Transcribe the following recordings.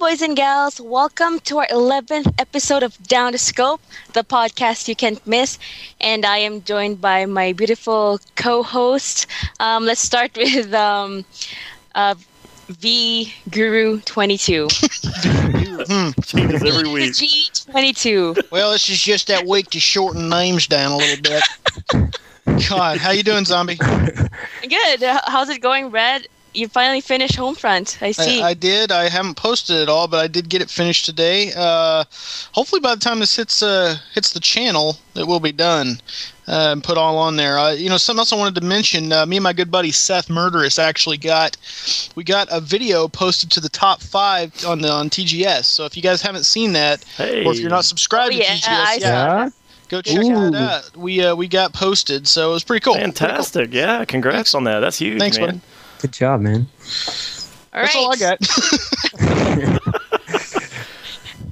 boys and gals. Welcome to our 11th episode of Down the Scope, the podcast you can't miss. And I am joined by my beautiful co-host. Let's start with V Guru 22. Changes every week. G22. Well, this is just that week to shorten names down a little bit. God, how you doing, Zombie? Good. How's it going, Red? You finally finished Homefront. I see. I did. I haven't posted it all, but I did get it finished today. Hopefully, by the time this hits the channel, it will be done and put all on there. Something else I wanted to mention. Me and my good buddy Seth Murderous actually got a video posted to the top 5 on TGS. So if you guys haven't seen that, or if you're not subscribed to TGS, go check that out. We got posted, so it was pretty cool. Fantastic. Cool. Yeah, congrats on that. That's huge, Thanks, man. buddy. Good job, man. All That's right. all I got.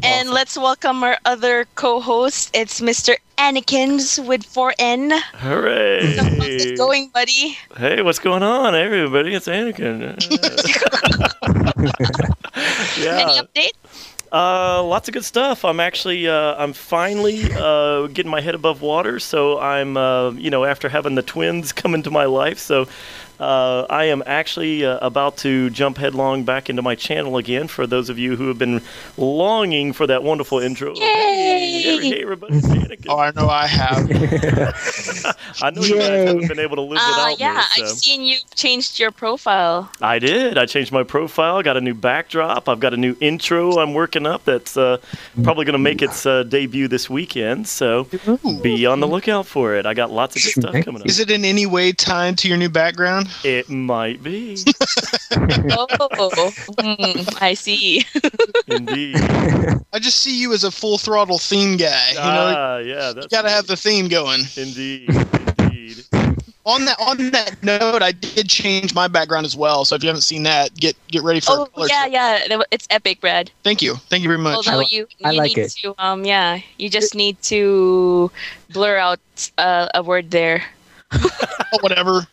And let's welcome our other co-host. It's Mr. Annikins with 4N. Hooray! So how's it going, buddy? Hey, what's going on, everybody? It's Anakin. Any update? Lots of good stuff. I'm actually, I'm finally getting my head above water. So I'm, after having the twins come into my life, so I am actually about to jump headlong back into my channel again. For those of you who have been longing for that wonderful intro. Yay! Hey, everybody. It's Anakin. Oh, I know I have. I know you guys haven't been able to live without me. Yeah, So. I've seen you changed your profile. I did. I changed my profile, got a new backdrop. I've got a new intro I'm working up that's probably going to make its debut this weekend. So be on the lookout for it. I got lots of good stuff coming up. Is it in any way tied to your new background? It might be. I see. Indeed. I just see you as a full throttle theme guy. Yeah. You gotta have the theme going. Indeed. On that note, I did change my background as well. So if you haven't seen that, get ready for. Yeah. It's epic, Brad. Thank you very much. Although you like need it. to, you just need to blur out a word there. Oh, whatever.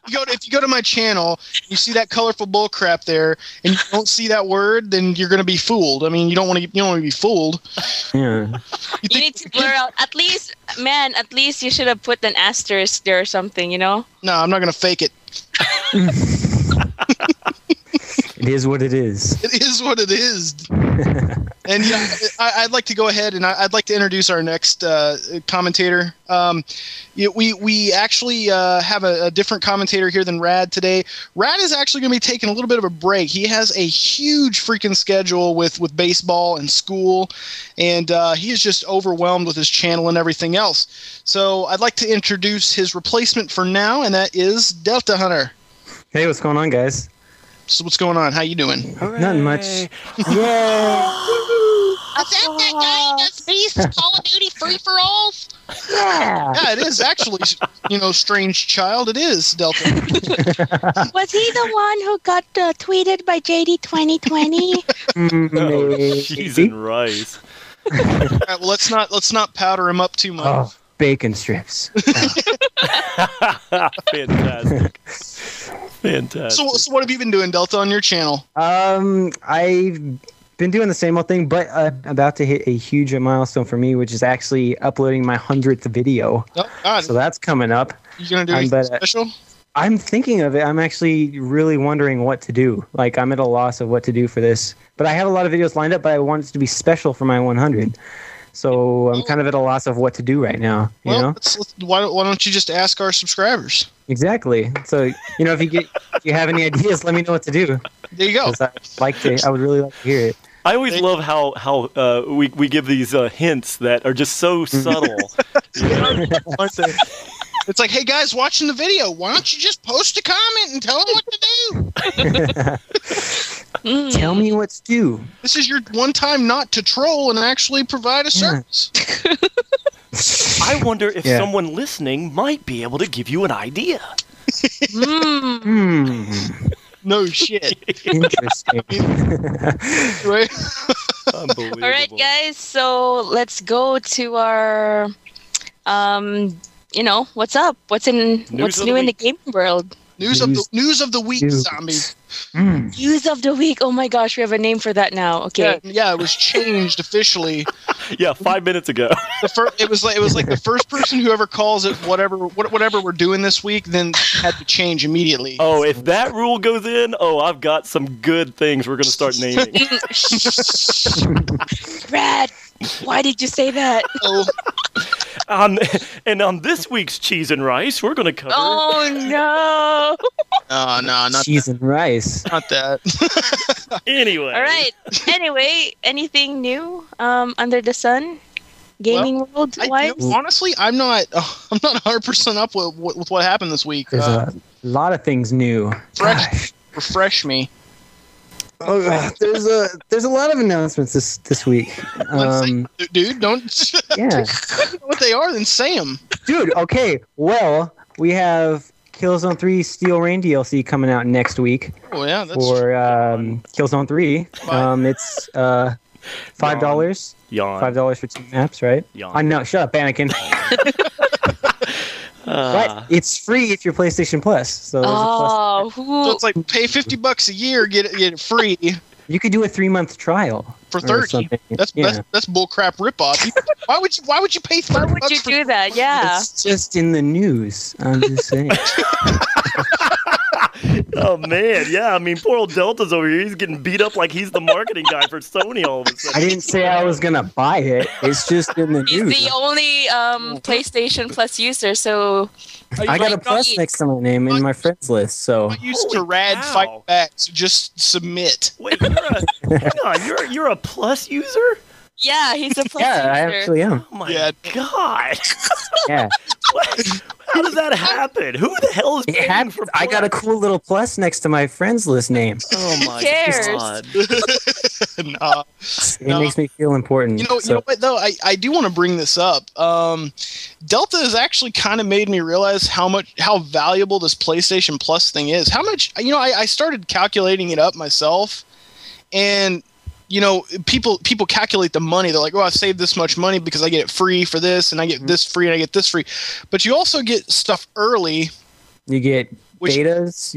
If you go to my channel, you see that colorful bull crap there, and you don't see that word, then you're gonna be fooled. I mean, you don't want to be fooled. Yeah. You need to blur out at least you should have put an asterisk there or something, No, I'm not gonna fake it. It is what it is. It is what it is. And I'd like to go ahead and I'd like to introduce our next commentator. We actually have a different commentator here than Rad today. Rad is actually going to be taking a little bit of a break. He has a huge freaking schedule with baseball and school, and he is just overwhelmed with his channel and everything else. So I'd like to introduce his replacement for now, and that is Delta Hunter. Hey, what's going on, guys? So what's going on? How you doing? Nothing much. Yeah. Is that guy that beats Call of Duty free-for-alls? Yeah, it is actually, strange child. It is, Delta. Was he the one who got tweeted by JD 2020? Cheese and rice. All right, well, let's not powder him up too much. Oh, bacon strips. Fantastic. So what have you been doing, Delta, on your channel? I've been doing the same old thing, but about to hit a huge milestone for me, which is actually uploading my 100th video. Oh, God. So that's coming up. You gonna do anything special? I'm thinking of it. I'm actually really wondering what to do. Like, I'm at a loss of what to do for this. But I have a lot of videos lined up, but I want it to be special for my 100. So I'm kind of at a loss of what to do right now. You know? Why don't you just ask our subscribers? Exactly. So, if you have any ideas, let me know what to do. There you go. I would really like to hear it. I always love how we give these hints that are just so subtle. It's like, hey guys, watching the video, why don't you just post a comment and tell them what to do? Tell me what to do. This is your one time not to troll and actually provide a service. I wonder if someone listening might be able to give you an idea. No shit. Interesting. Unbelievable. All right, guys. So let's go to our, what's up? What's new in the gaming world? News of the week, Zombie. News of the week. Oh my gosh, we have a name for that now. Okay. Yeah, it was changed officially. Yeah, 5 minutes ago. It was like the first person who ever calls it whatever we're doing this week then had to change immediately. Oh, if that rule goes in, I've got some good things we're going to start naming. Brad, why did you say that? Oh. And on this week's Cheese and Rice, we're going to cover... Oh, no. No, not Cheese and rice. Not that. Anyway. All right. Anyway, anything new under the sun? Gaming world wise? Honestly, I'm not 100% up with what happened this week. There's a lot of things new. Refresh me. Oh, there's a lot of announcements this week. Dude, don't. Yeah. If you know what they are, then say them. Dude, okay. Well, we have Killzone 3 Steel Rain DLC coming out next week. Oh yeah, that's for Killzone 3. It's $5. Yawn. $5 for 2 maps, right? Yawn. No, shut up, Anakin. But it's free if you're PlayStation Plus. So, so it's like pay $50 a year, get it free. You could do a 3-month trial for 30. That's bullcrap ripoff. Why would you pay $30? Why would you do that? Yeah, it's just in the news. I'm just saying. Oh man, yeah. I mean, poor old Delta's over here. He's getting beat up like he's the marketing guy for Sony all of a sudden. I didn't say I was gonna buy it. It's just in the news. He's the only PlayStation Plus user, so I got a plus next to my name in my friends list. So I used to rad fight back. So just submit. Wait, you're a Plus user? Yeah, he's a Plus user. Yeah, I actually am. Oh my god. Yeah. How does that happen? Who the hell is paying for Plus? I got a cool little plus next to my friends list name. Oh my god. Nah. It makes me feel important. You know what though? I do want to bring this up. Delta has actually kind of made me realize how valuable this PlayStation Plus thing is. How much I started calculating it up myself, and people calculate the money. They're like, I saved this much money because I get it free for this, and I get this free, and I get this free. But you also get stuff early. You get betas.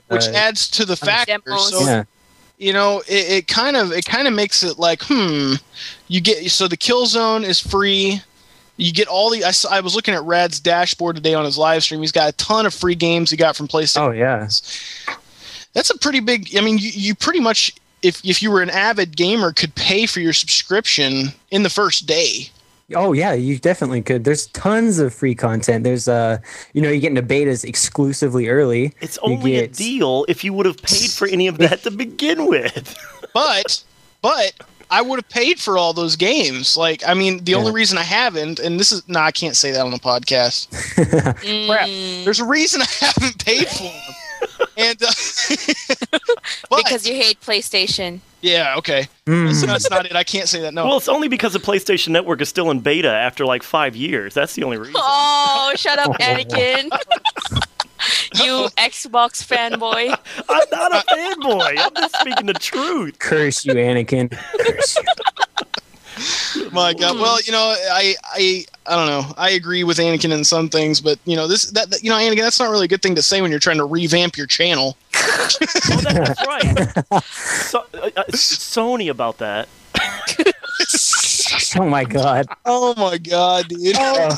Which adds to the factor. So, it kind of makes it like, you get the Killzone is free. You get all the. I was looking at Rad's dashboard today on his live stream. He's got a ton of free games he got from PlayStation. Oh yeah, that's a pretty big. I mean, you pretty much. If you were an avid gamer, could pay for your subscription in the first day. Oh yeah, you definitely could. There's tons of free content. There's you get into betas exclusively early. It's only a deal if you would have paid for any of that to begin with. But I would have paid for all those games. Like, I mean, the only reason I haven't, and this is I can't say that on the podcast. Crap. There's a reason I haven't paid for them. And because you hate PlayStation. Yeah, okay. That's not it. I can't say that. No. Well, it's only because the PlayStation Network is still in beta after like 5 years. That's the only reason. Oh, shut up, Anakin. You Xbox fanboy. I'm not a fanboy. I'm just speaking the truth. Curse you, Anakin. Curse you. My God. Well, I don't know. I agree with Anakin in some things, but Anakin, that's not really a good thing to say when you're trying to revamp your channel. Oh, that's right. Sony about that. Oh my God. Oh my God, dude. I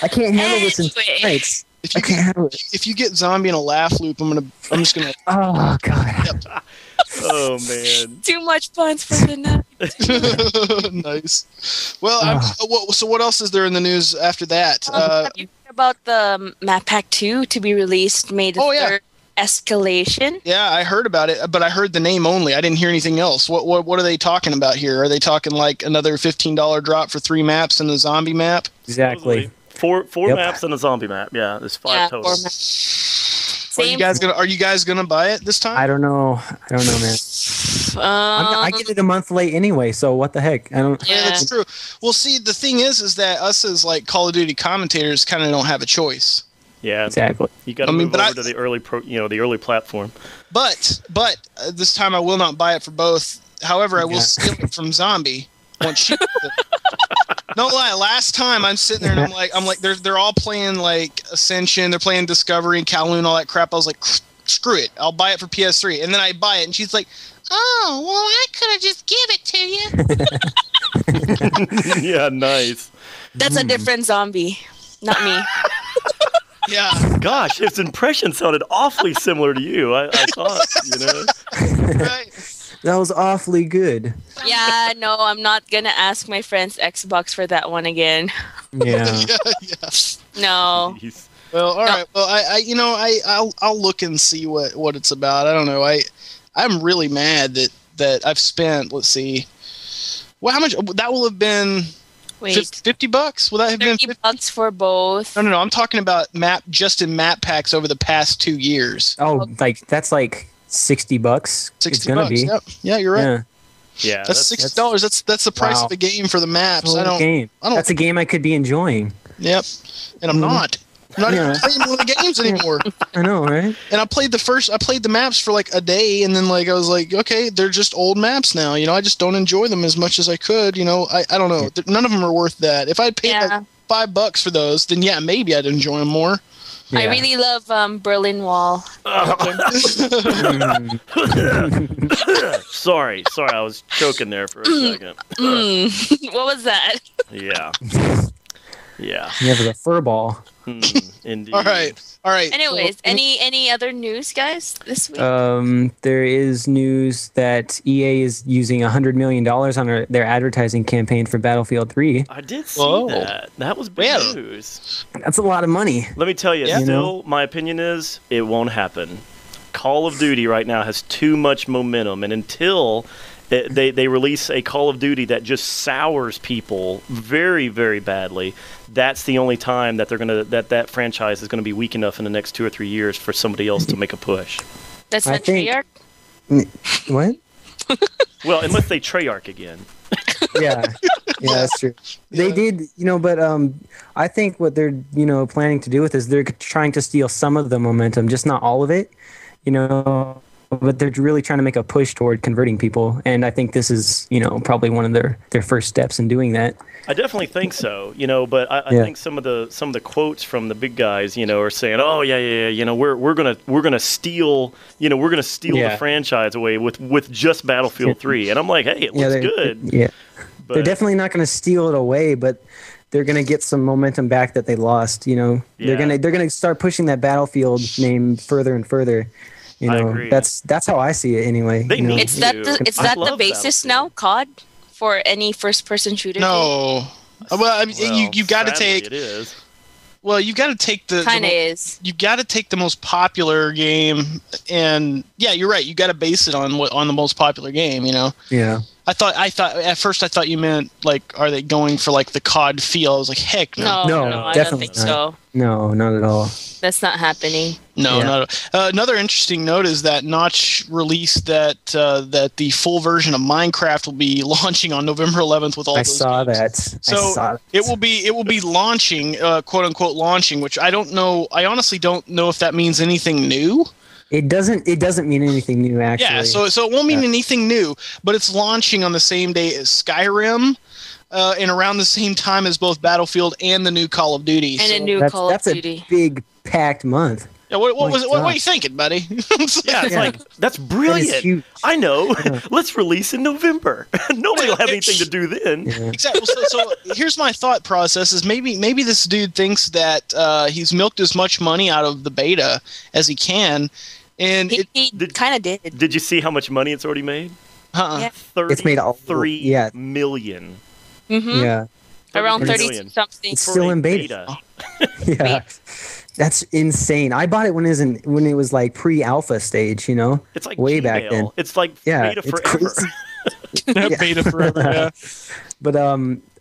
can't handle this in fights. If you get Zombie in a laugh loop, I'm just gonna. Oh God. Yep. Oh man. Too much puns for the night. Nice. Well, so what else is there in the news after that? Have you heard about the Map Pack 2 to be released May the 3rd? Escalation. Yeah, I heard about it, but I heard the name only. I didn't hear anything else. What are they talking about here? Are they talking like another $15 drop for 3 maps and the zombie map? Exactly. Four maps and a zombie map. Yeah, there's 5 total. Are you guys gonna buy it this time? I don't know, man. I get it a month late anyway, so what the heck? I don't. Yeah, that's true. Well, see, the thing is that us as like Call of Duty commentators kind of don't have a choice. Yeah, exactly. You got to move over to the early the early platform. But this time I will not buy it for both. However, I will steal it from Zombie once she. Don't lie. Last time I'm sitting there and I'm like, they're all playing like Ascension, they're playing Discovery and Kowloon, all that crap. I was like, screw it, I'll buy it for PS3. And then I buy it, and she's like, oh, well, I could have just give it to you. Yeah, nice. That's a different zombie, not me. Yeah. Gosh, his impression sounded awfully similar to you. I thought, Right. That was awfully good. Yeah, no, I'm not gonna ask my friend's Xbox for that one again. Yeah. Yeah. No. Jeez. Well, all right. Well, I'll look and see what it's about. I don't know. I'm really mad that I've spent. Let's see. Well, how much that will have been? Wait, $50? Will that have been $50 for both? No. I'm talking about just in map packs over the past 2 years. Oh, like that's like $60. $60. It's gonna be. Yep. Yeah, you're right. Yeah. Yeah, That's $60. That's the price Wow. of a game for the maps. It's a whole game. That's a game I could be enjoying. Yep. And I'm not. I'm not even Yeah. playing one of the games anymore. I know, right? And I played the maps for like a day, and then like I was like, okay, they're just old maps now. I just don't enjoy them as much as I could. I don't know. None of them are worth that. If I paid like $5 for those, then yeah, maybe I'd enjoy them more. Yeah. I really love Berlin Wall. Sorry, I was choking there for a second. What was that? Yeah. Yeah. Yeah, for the fur ball. Indeed. All right. Anyways, any other news, guys, this week? There is news that EA is using $100 million on their advertising campaign for Battlefield 3. I did see Whoa. that. That was big Well. news. That's a lot of money. Let me tell you, Yeah. still, my opinion is it won't happen. Call of Duty right now has too much momentum, and until they release a Call of Duty that just sours people very, very badly, that's the only time that that franchise is going to be weak enough in the next 2 or 3 years for somebody else to make a push. That's I not think- Treyarch? What? Well, unless they Treyarch again. Yeah, that's true. They did, but I think what they're, planning to do with this, they're trying to steal some of the momentum, just not all of it, but they're really trying to make a push toward converting people. And I think this is, probably one of their first steps in doing that. I definitely think so, but I think some of the quotes from the big guys, are saying, "Oh yeah, we're gonna steal, the franchise away with just Battlefield 3," and I'm like, "Hey, it looks good." Yeah, But they're definitely not going to steal it away, but they're going to get some momentum back that they lost. They're gonna start pushing that Battlefield name further and further. I agree. That's how I see it anyway. They need It's that to. it's I that the love basis Battlefield. now, COD, for any first-person shooter? No. Well, I mean, you got to sadly, take. it is. Well, you got to take Kind of is. You got to take the most popular game, and yeah, you're right. You got to base it on the most popular game. Yeah. I thought at first I thought you meant like, are they going for like the COD feel? I was like, heck no. No, No, I don't definitely think so. No, not at all. That's not happening. No, Yeah. not another interesting note is that Notch released that the full version of Minecraft will be launching on November 11th with all I those saw games. that. So I saw that. it will be launching, quote unquote launching, which I don't know. I honestly don't know if that means anything new. It doesn't mean anything new, actually. Yeah, so it won't mean anything new, but it's launching on the same day as Skyrim, and around the same time as both Battlefield and the new Call of Duty. And So- a new Call that's of a Duty. big packed month. Yeah, what My are God. you thinking, buddy? Yeah, it's Yeah. like that's That is brilliant. huge. I know. Let's release in November. Nobody will have anything to do then. Yeah. Exactly. So here's my thought process: is maybe this dude thinks that he's milked as much money out of the beta as he can, and He kind of did. Did you see how much money it's already made? Yeah. It's made all- 33 yeah. million. Mm-hmm. Yeah. Around 33 30 million. something. It's For still a in beta. Yeah. That's insane. I bought it when it was like pre-alpha stage, It's like way Gmail. back then. It's like Yeah, beta it's forever. crazy. beta forever. Yeah. But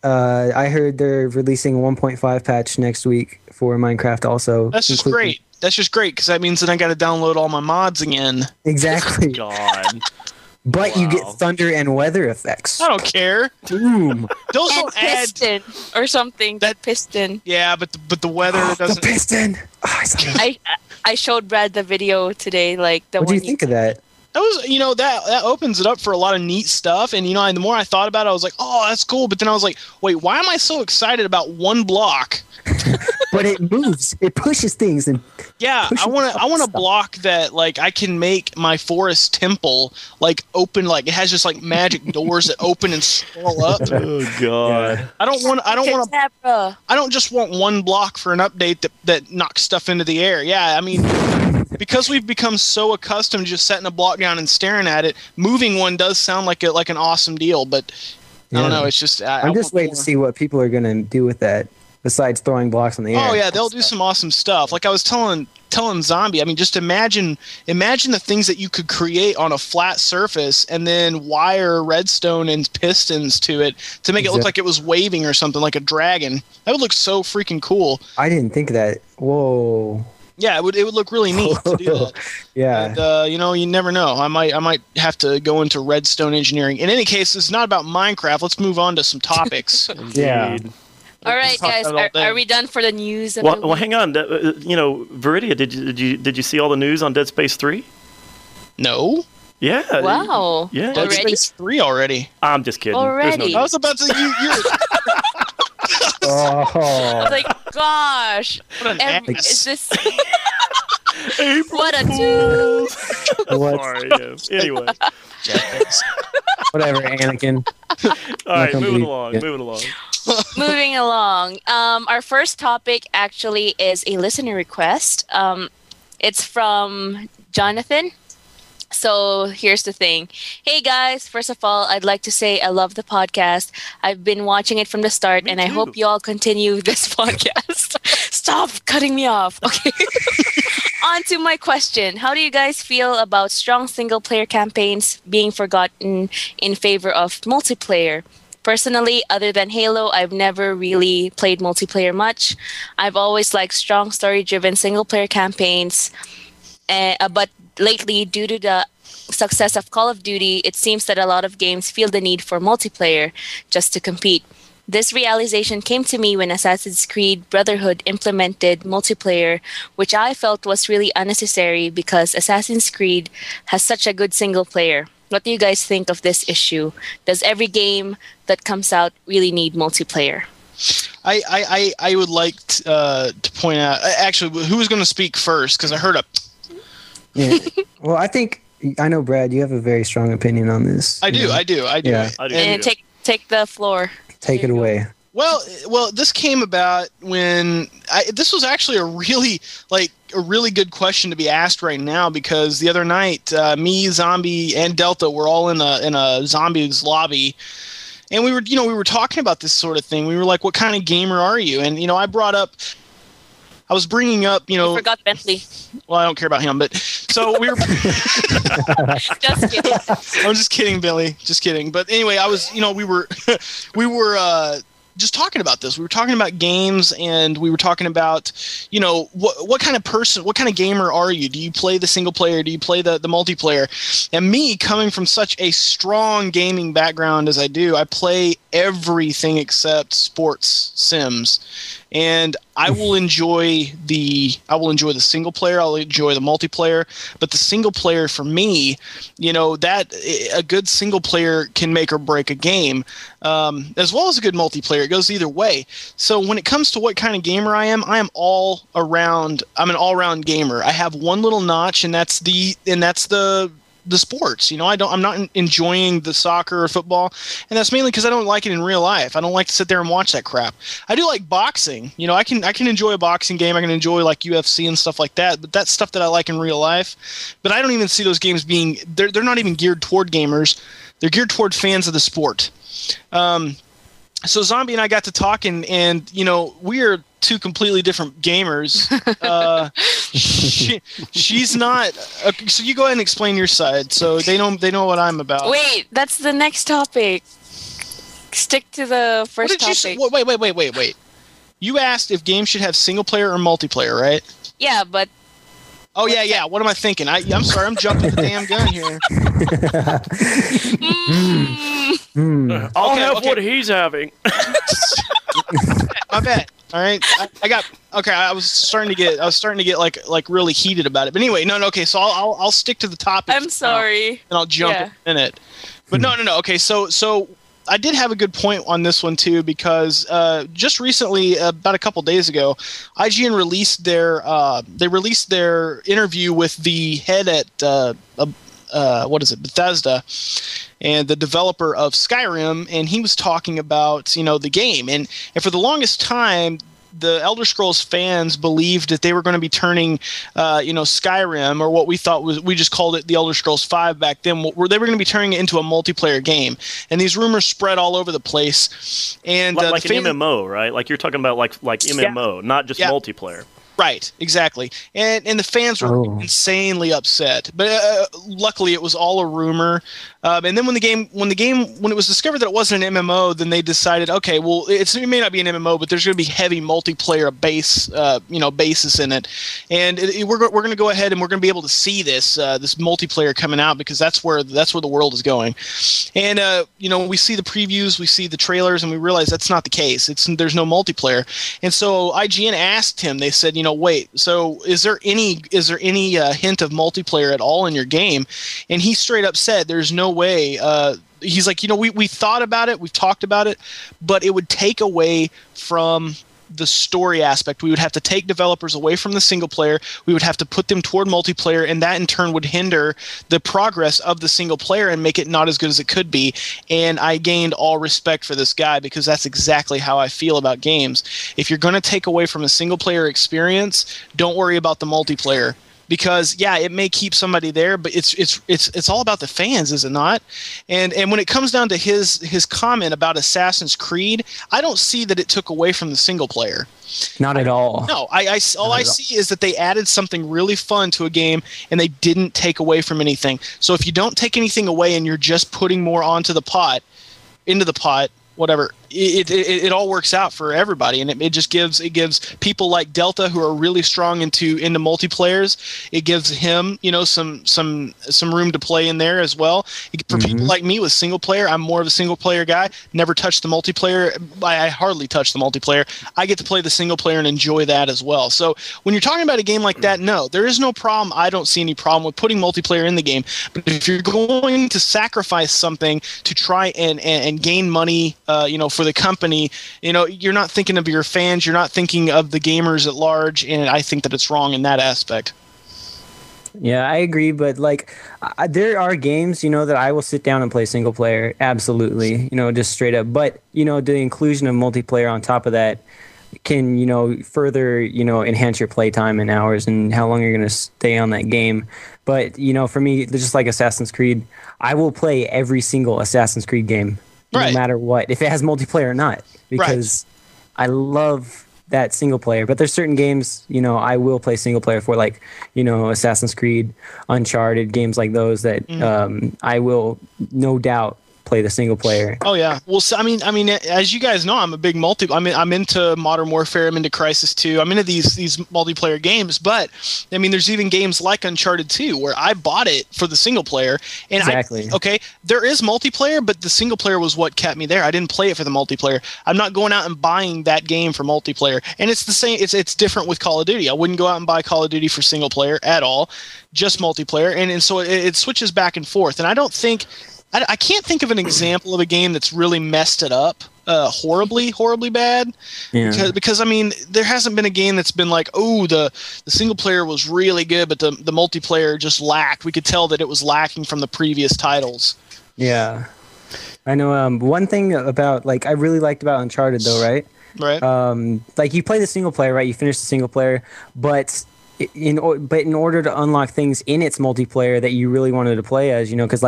I heard they're releasing a 1.5 patch next week for Minecraft also. That's just including- great. That's just great because that means that I got to download all my mods again. Exactly. God. But you get Wow. thunder and weather effects. I don't care. Boom. Those And don't add. piston or something. That piston. Yeah, but the weather the doesn't. piston. Oh, I saw that. I showed Brad the video today. Like the What do one you think of that? That was, that opens it up for a lot of neat stuff. And, and the more I thought about it, I was like, oh, that's cool. But then I was like, wait, why am I so excited about one block? But it moves. It pushes things. And yeah, I want a block that, like, I can make my forest temple, like, open, like, it has just, like, magic doors that open and scroll up. Oh, God. Yeah. I don't just want one block for an update that knocks stuff into the air. Yeah, I mean, because we've become so accustomed to just setting a block down and staring at it, moving one does sound like an awesome deal, but I don't know. It's just I'm just waiting to see what people are going to do with that, besides throwing blocks in the air. Oh yeah, they'll do some awesome stuff. Like I was telling Zombie, I mean, just imagine the things that you could create on a flat surface and then wire redstone and pistons to it to make it look like it was waving or something, like a dragon. That would look so freaking cool. I didn't think of that. Whoa. Yeah, it would look really neat to do that. Yeah. And, you never know. I might have to go into redstone engineering. In any case, it's not about Minecraft. Let's move on to some topics. Yeah. All right, guys. Are we done for the news? Well, hang on. Viridia, did you see all the news on Dead Space 3? No. Yeah. Wow. Yeah. Dead Space 3 already. I'm just kidding. Already. I was about to. Oh. I was like, gosh. What an Is this? April What a two. What? Sorry. Yeah. Anyway. Whatever, Anakin. All right. Moving Yeah. along. Moving along. Our first topic actually is a listener request. It's from Jonathan. So here's the thing. Hey guys, first of all, I'd like to say I love the podcast. I've been watching it from the start, and I hope you all continue this podcast. Stop cutting me off. Okay. On to my question. How do you guys feel about strong single-player campaigns being forgotten in favor of multiplayer? Personally, other than Halo, I've never really played multiplayer much. I've always liked strong story-driven single-player campaigns, but lately, due to the success of Call of Duty, it seems that a lot of games feel the need for multiplayer just to compete. This realization came to me when Assassin's Creed Brotherhood implemented multiplayer, which I felt was really unnecessary because Assassin's Creed has such a good single player. What do you guys think of this issue? Does every game that comes out really need multiplayer? I would like to point out, actually, who was going to speak first? Because I heard a... Yeah. Well, I know, Brad, you have a very strong opinion on this. I do. Yeah. And take the floor. Take it away. Well, this came about when this was actually a really good question to be asked right now, because the other night, me, Zombie, and Delta were all in a Zombies lobby, and we were talking about this sort of thing. We were like, "What kind of gamer are you?" And I was bringing up, You forgot Bentley. Well, I don't care about him, but so we were. Just kidding. I'm just kidding, Billy. Just kidding. But anyway, we were just talking about this. We were talking about games, and we were talking about, what kind of person, what kind of gamer are you? Do you play the single player? Do you play the multiplayer? And me, coming from such a strong gaming background as I do, I play everything except sports sims. And I will enjoy the single player. I'll enjoy the multiplayer, but the single player for me, that a good single player can make or break a game, as well as a good multiplayer. It goes either way. So when it comes to what kind of gamer I am an all-around gamer. I have one little notch, and that's the sports. I'm not enjoying the soccer or football, and that's mainly because I don't like it in real life. I don't like to sit there and watch that crap. I do like boxing. I can enjoy a boxing game. I can enjoy like UFC and stuff like that, but that's stuff that I like in real life. But I don't even see those games being they're not even geared toward gamers. They're geared toward fans of the sport. So Zombie and I got to talking, and we are two completely different gamers. She's not. So you go ahead and explain your side, so they know what I'm about. Wait, that's the next topic. Stick to the first topic. Wait. You asked if games should have single player or multiplayer, right? Yeah, but. Oh yeah. What am I thinking? I'm sorry. I'm jumping the damn gun here. I'll have what he's having. My bad. All right, I got okay. I was starting to get like really heated about it. But anyway, no. Okay, so I'll stick to the topic. I'm sorry. And I'll jump in it. But no. Okay, so I did have a good point on this one too, because just recently, about a couple days ago, IGN released their interview with the head at Bethesda, and the developer of Skyrim, and he was talking about the game, and for the longest time, the Elder Scrolls fans believed that they were going to be turning, Skyrim, or what we thought we just called it the Elder Scrolls 5 back then, where they were going to be turning it into a multiplayer game. And these rumors spread all over the place. And like an MMO, right? Like you're talking about like MMO, not just multiplayer. Right, exactly, and the fans were insanely upset. But luckily, it was all a rumor. And then when it was discovered that it wasn't an MMO, then they decided, okay, well, it may not be an MMO, but there's going to be heavy multiplayer basis in it, and we're going to go ahead and we're going to be able to see this multiplayer coming out, because that's where the world is going. And we see the previews, we see the trailers, and we realize that's not the case. There's no multiplayer. And so IGN asked him. They said, wait, so is there any hint of multiplayer at all in your game? And he straight up said, there's no way. He's like, we thought about it, we've talked about it, but it would take away from the story aspect. We would have to take developers away from the single player. We would have to put them toward multiplayer, and that in turn would hinder the progress of the single player and make it not as good as it could be. And I gained all respect for this guy, because that's exactly how I feel about games. If you're going to take away from a single player experience, don't worry about the multiplayer. Because it may keep somebody there, but it's all about the fans, is it not? And when it comes down to his comment about Assassin's Creed, I don't see that it took away from the single player. Not at all. No, I see is that they added something really fun to a game, and they didn't take away from anything. So if you don't take anything away and you're just putting more into the pot, whatever, it all works out for everybody, and it just gives people like Delta, who are really strong into multiplayers. It gives him some room to play in there as well. For people like me with single player, I'm more of a single player guy. Never touched the multiplayer. I hardly touch the multiplayer. I get to play the single player and enjoy that as well. So when you're talking about a game like that, no, there is no problem. I don't see any problem with putting multiplayer in the game. But if you're going to sacrifice something to try and gain money, for the company, you're not thinking of your fans, you're not thinking of the gamers at large, and I think that it's wrong in that aspect. Yeah, I agree, but there are games, that I will sit down and play single player, absolutely, just straight up. But, the inclusion of multiplayer on top of that can, further, enhance your playtime and hours and how long you're going to stay on that game. But, for me, just like Assassin's Creed, I will play every single Assassin's Creed game. No matter what, if it has multiplayer or not, because I love that single player. But there's certain games, I will play single player for, like, Assassin's Creed, Uncharted, games like those that I will no doubt play the single player. Oh yeah. Well, so, I mean, as you guys know, I'm a big I'm into Modern Warfare. I'm into Crysis 2. I'm into these multiplayer games. But I mean, there's even games like Uncharted 2 where I bought it for the single player. And exactly. There is multiplayer, but the single player was what kept me there. I didn't play it for the multiplayer. I'm not going out and buying that game for multiplayer. And it's the same. It's different with Call of Duty. I wouldn't go out and buy Call of Duty for single player at all, just multiplayer. And so it switches back and forth. And I can't think of an example of a game that's really messed it up horribly bad. Yeah. Because I mean, there hasn't been a game that's been like, oh, the single player was really good, but the multiplayer just lacked. We could tell that it was lacking from the previous titles. Yeah. I know one thing about, I really liked about Uncharted though, right? Right. You play the single player, right? You finish the single player, but in order to unlock things in its multiplayer that you really wanted to play as, because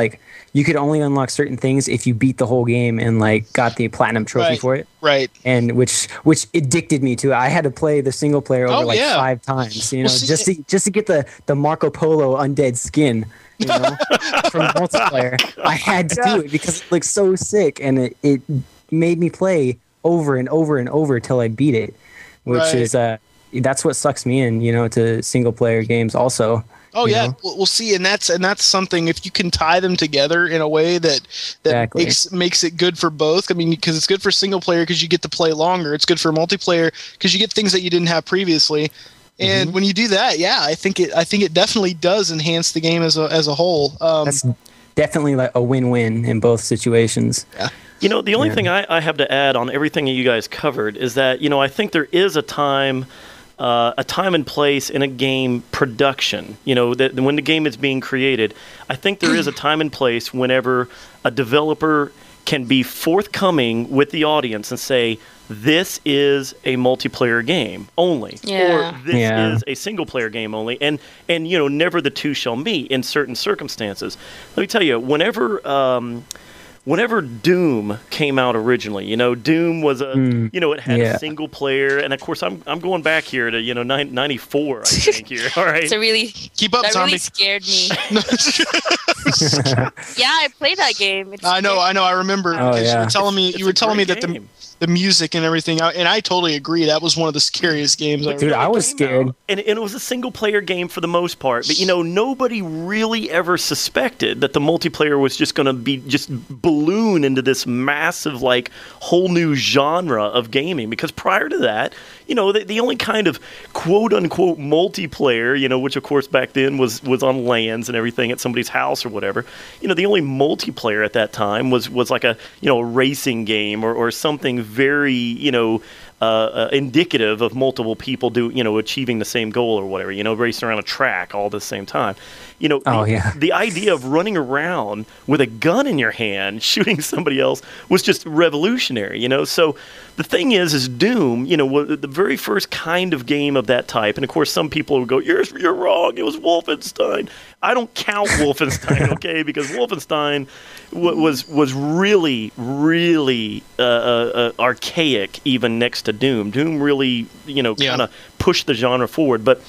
you could only unlock certain things if you beat the whole game and got the platinum trophy for it. Right. And which addicted me to it. I had to play the single player over 5 times, just to get the Marco Polo undead skin. From multiplayer. I had to do it because it looked so sick, and it made me play over and over and over till I beat it, which is that's what sucks me in, to single player games also. Oh You yeah, know? we'll see, and that's something. If you can tie them together in a way that Exactly. makes it good for both. I mean, because it's good for single player because you get to play longer. It's good for multiplayer because you get things that you didn't have previously. And when you do that, yeah, I think it definitely does enhance the game as a whole. That's definitely like a win-win in both situations. Yeah. You know, the only thing I have to add on everything that you guys covered is that, you know, I think there is a time and place in a game production, you know, that when the game is being created. I think there is a time and place whenever a developer can be forthcoming with the audience and say, this is a multiplayer game only, or this is a single player game only, and you know, never the two shall meet in certain circumstances. Let me tell you, whenever Doom came out originally, you know, Doom was you know, it had a single player, and of course, I'm going back here to, you know, 94, I think here. All right, So really, Keep up, that zombie. really scared me. Yeah, I played that game. I know. I remember. Oh, yeah. You were telling me that game. the music and everything, and I totally agree. That was one of the scariest games. Dude, I was scared. And it was a single-player game for the most part. But, you know, nobody really ever suspected that the multiplayer was just going to be just balloon into this massive, like, whole new genre of gaming. Because prior to that, you know, the only kind of quote-unquote multiplayer, you know, which, of course, back then was on LANs and everything at somebody's house or whatever. You know, the only multiplayer at that time was like a, you know, a racing game or something very, you know, indicative of multiple people achieving the same goal or whatever, you know, racing around a track all at the same time. You know, the idea of running around with a gun in your hand, shooting somebody else, was just revolutionary, you know. So the thing is Doom, you know, was the very first kind of game of that type. And of course, some people would go, you're wrong, it was Wolfenstein. I don't count Wolfenstein, okay, because Wolfenstein was really, really archaic even next to Doom. Doom really, you know, kind of pushed the genre forward. But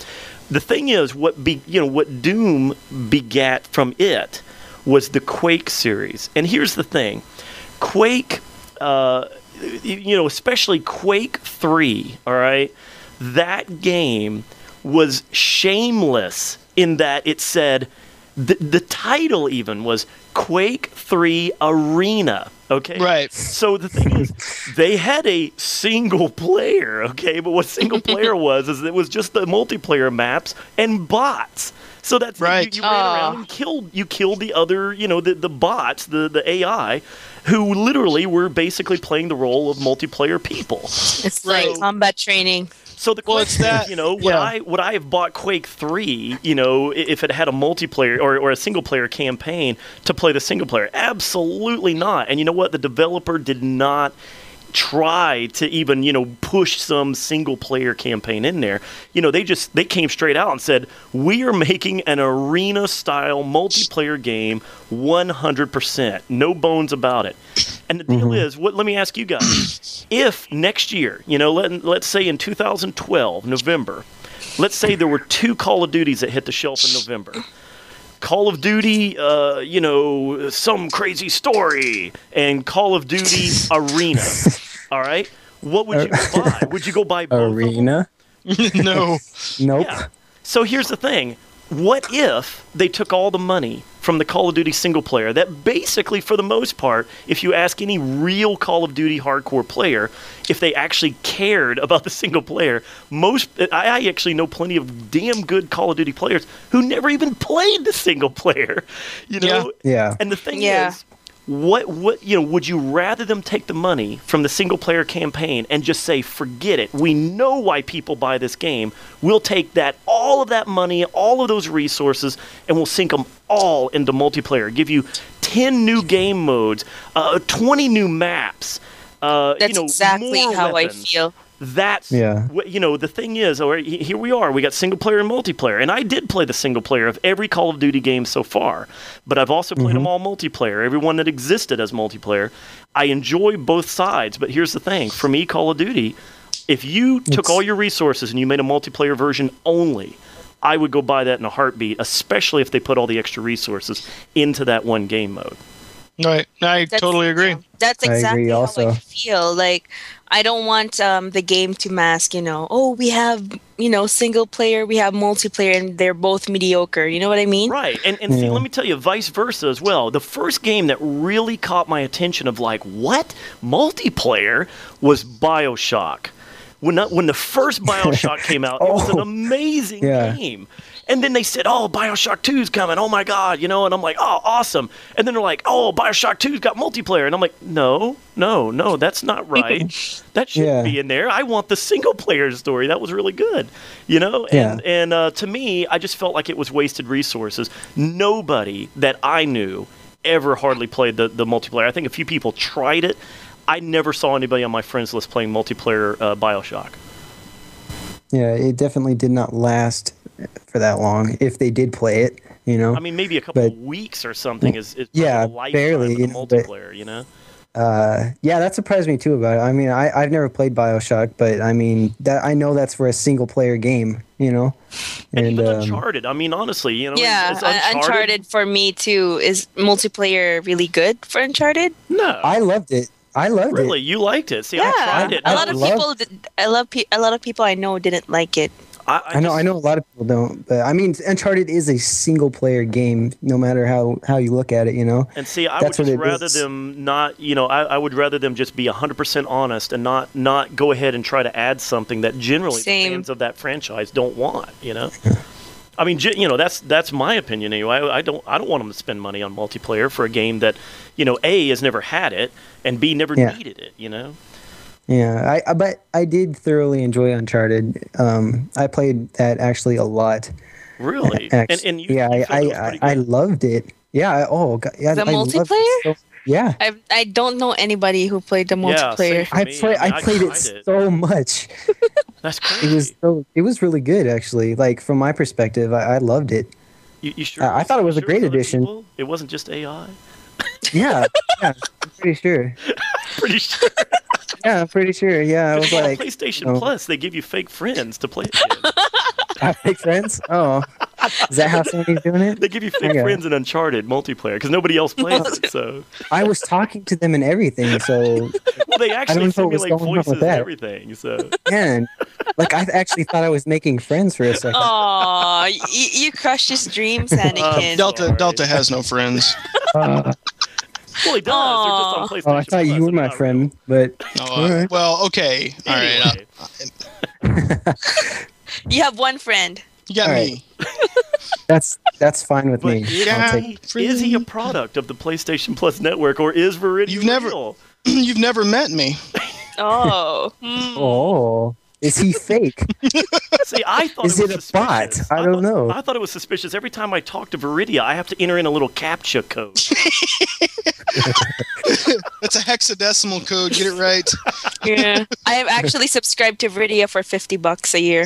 the thing is, what Doom begat from it was the Quake series. And here's the thing. Quake, you know, especially Quake 3, all right, that game was shameless in that it said, the title even was Quake 3 Arena, okay? Right. So the thing is, they had a single player, okay? But what single player was is it was just the multiplayer maps and bots. So that's right. You ran around and killed the other, you know, the bots, the AI, who literally were basically playing the role of multiplayer people. It's like combat training. So the question is, you know, would I have bought Quake 3, you know, if it had a multiplayer or a single-player campaign to play the single-player? Absolutely not. And you know what? The developer did not try to even, you know, push some single-player campaign in there. You know, they came straight out and said, we are making an arena-style multiplayer game 100%. No bones about it. And the deal is, let me ask you guys, if next year, you know, let's say in 2012, November, let's say there were 2 Call of Duties that hit the shelf in November. Call of Duty, you know, Some Crazy Story, and Call of Duty Arena. All right? What would you buy? Would you go buy both Arena? No. Nope. Yeah. So here's the thing. What if they took all the money from the Call of Duty single player that basically, for the most part, if you ask any real Call of Duty hardcore player, if they actually cared about the single player, I actually know plenty of damn good Call of Duty players who never even played the single player, you know? Yeah. And the thing is, what you know, would you rather them take the money from the single player campaign and just say, forget it, we know why people buy this game, we'll take all of that money, all of those resources, and we'll sink them all into multiplayer, give you 10 new game modes, 20 new maps, That's you know, exactly more how weapons. I feel. That's, you know, the thing is, here we are, we got single player and multiplayer, and I did play the single player of every Call of Duty game so far, but I've also played them all multiplayer, every one that existed as multiplayer. I enjoy both sides, but here's the thing, for me, Call of Duty, if you took all your resources and you made a multiplayer version only, I would go buy that in a heartbeat, especially if they put all the extra resources into that one game mode. Right. I That's- totally agree. yeah, that's I agree exactly how also. I feel. Like, I don't want the game to mask, oh, we have, single player, we have multiplayer, and they're both mediocre. You know what I mean? Right, and see, Yeah. let me tell you, vice versa as well. The first game that really caught my attention of like, what? Multiplayer was BioShock. When the first BioShock came out, it was an Oh, amazing yeah. game. And then they said, oh, BioShock 2's coming. Oh, my God, and I'm like, oh, awesome. And then they're like, oh, BioShock 2's got multiplayer. And I'm like, no, that's not right. That shouldn't Yeah. be in there. I want the single-player story. That was really good, Yeah. And to me, I just felt like it was wasted resources. Nobody that I knew ever hardly played the multiplayer. I think a few people tried it. I never saw anybody on my friends list playing multiplayer BioShock. Yeah, it definitely did not last for that long. If they did play it, I mean, maybe a couple But- of weeks or something is Yeah, the lifetime barely, of the but- multiplayer, Yeah, that surprised me too about it. I mean, I've never played BioShock, but I mean that I know that's for a single player game, And even Uncharted. I mean, honestly, Yeah, is Uncharted for me too. Is multiplayer really good for Uncharted? No, I loved it. I loved really, it. you liked it. See, Yeah, I tried it. a lot of love- people. A lot of people I know didn't like it. I know a lot of people don't, but I mean, Uncharted is a single player game, no matter how you look at it, And see, I That's would what just it rather is. them not, I would rather them just be 100% honest and not go ahead and try to add something that generally Same. the fans of that franchise don't want, I mean, that's my opinion anyway. I don't want them to spend money on multiplayer for a game that, A, has never had it, and B, never Yeah. needed it, Yeah, but I did thoroughly enjoy Uncharted. I played that actually a lot. Really? Actually, And you, yeah, you felt it was pretty I good? loved it. Yeah, yeah, The I loved it multiplayer? so- yeah, I don't know anybody who played the Yeah, same multiplayer. for me. I played it tried so much. That's crazy. It was really good actually. Like from my perspective, I loved it. You sure? I thought it was a sure great other addition. people? It wasn't just AI. Yeah, yeah, I'm pretty sure. Pretty sure. Yeah, I'm pretty sure. Yeah, I was On like, PlayStation Plus, they give you fake friends to play it with. fake friends. Oh, is that how somebody's doing it? They give you fake Okay. friends in Uncharted multiplayer because nobody else plays it. So, I was talking to them and everything, so well, they actually know what was simulate going on with voices and that. everything. So, man, like I actually thought I was making friends for a second. Aw, you crushed his dreams, Anakin. Sorry. Delta has no friends. Uh, well, he does. They're just on PlayStation. oh, I thought you Plus, were my not friend, but Oh, Alright. well, okay. All right. Anyway, You have one friend. You got All right. me. that's fine with but me. is, I'll Yeah. take- is he a product of the PlayStation Plus network, or is Viridian You've never- real? You've never met me. Oh. Oh, is he fake? See, I thought Is it was it a bot? suspicious. I don't know. I thought it was suspicious. Every time I talk to Viridia, I have to enter in a little CAPTCHA code. That's a hexadecimal code. Get it right. Yeah. I have actually subscribed to Viridia for $50 a year.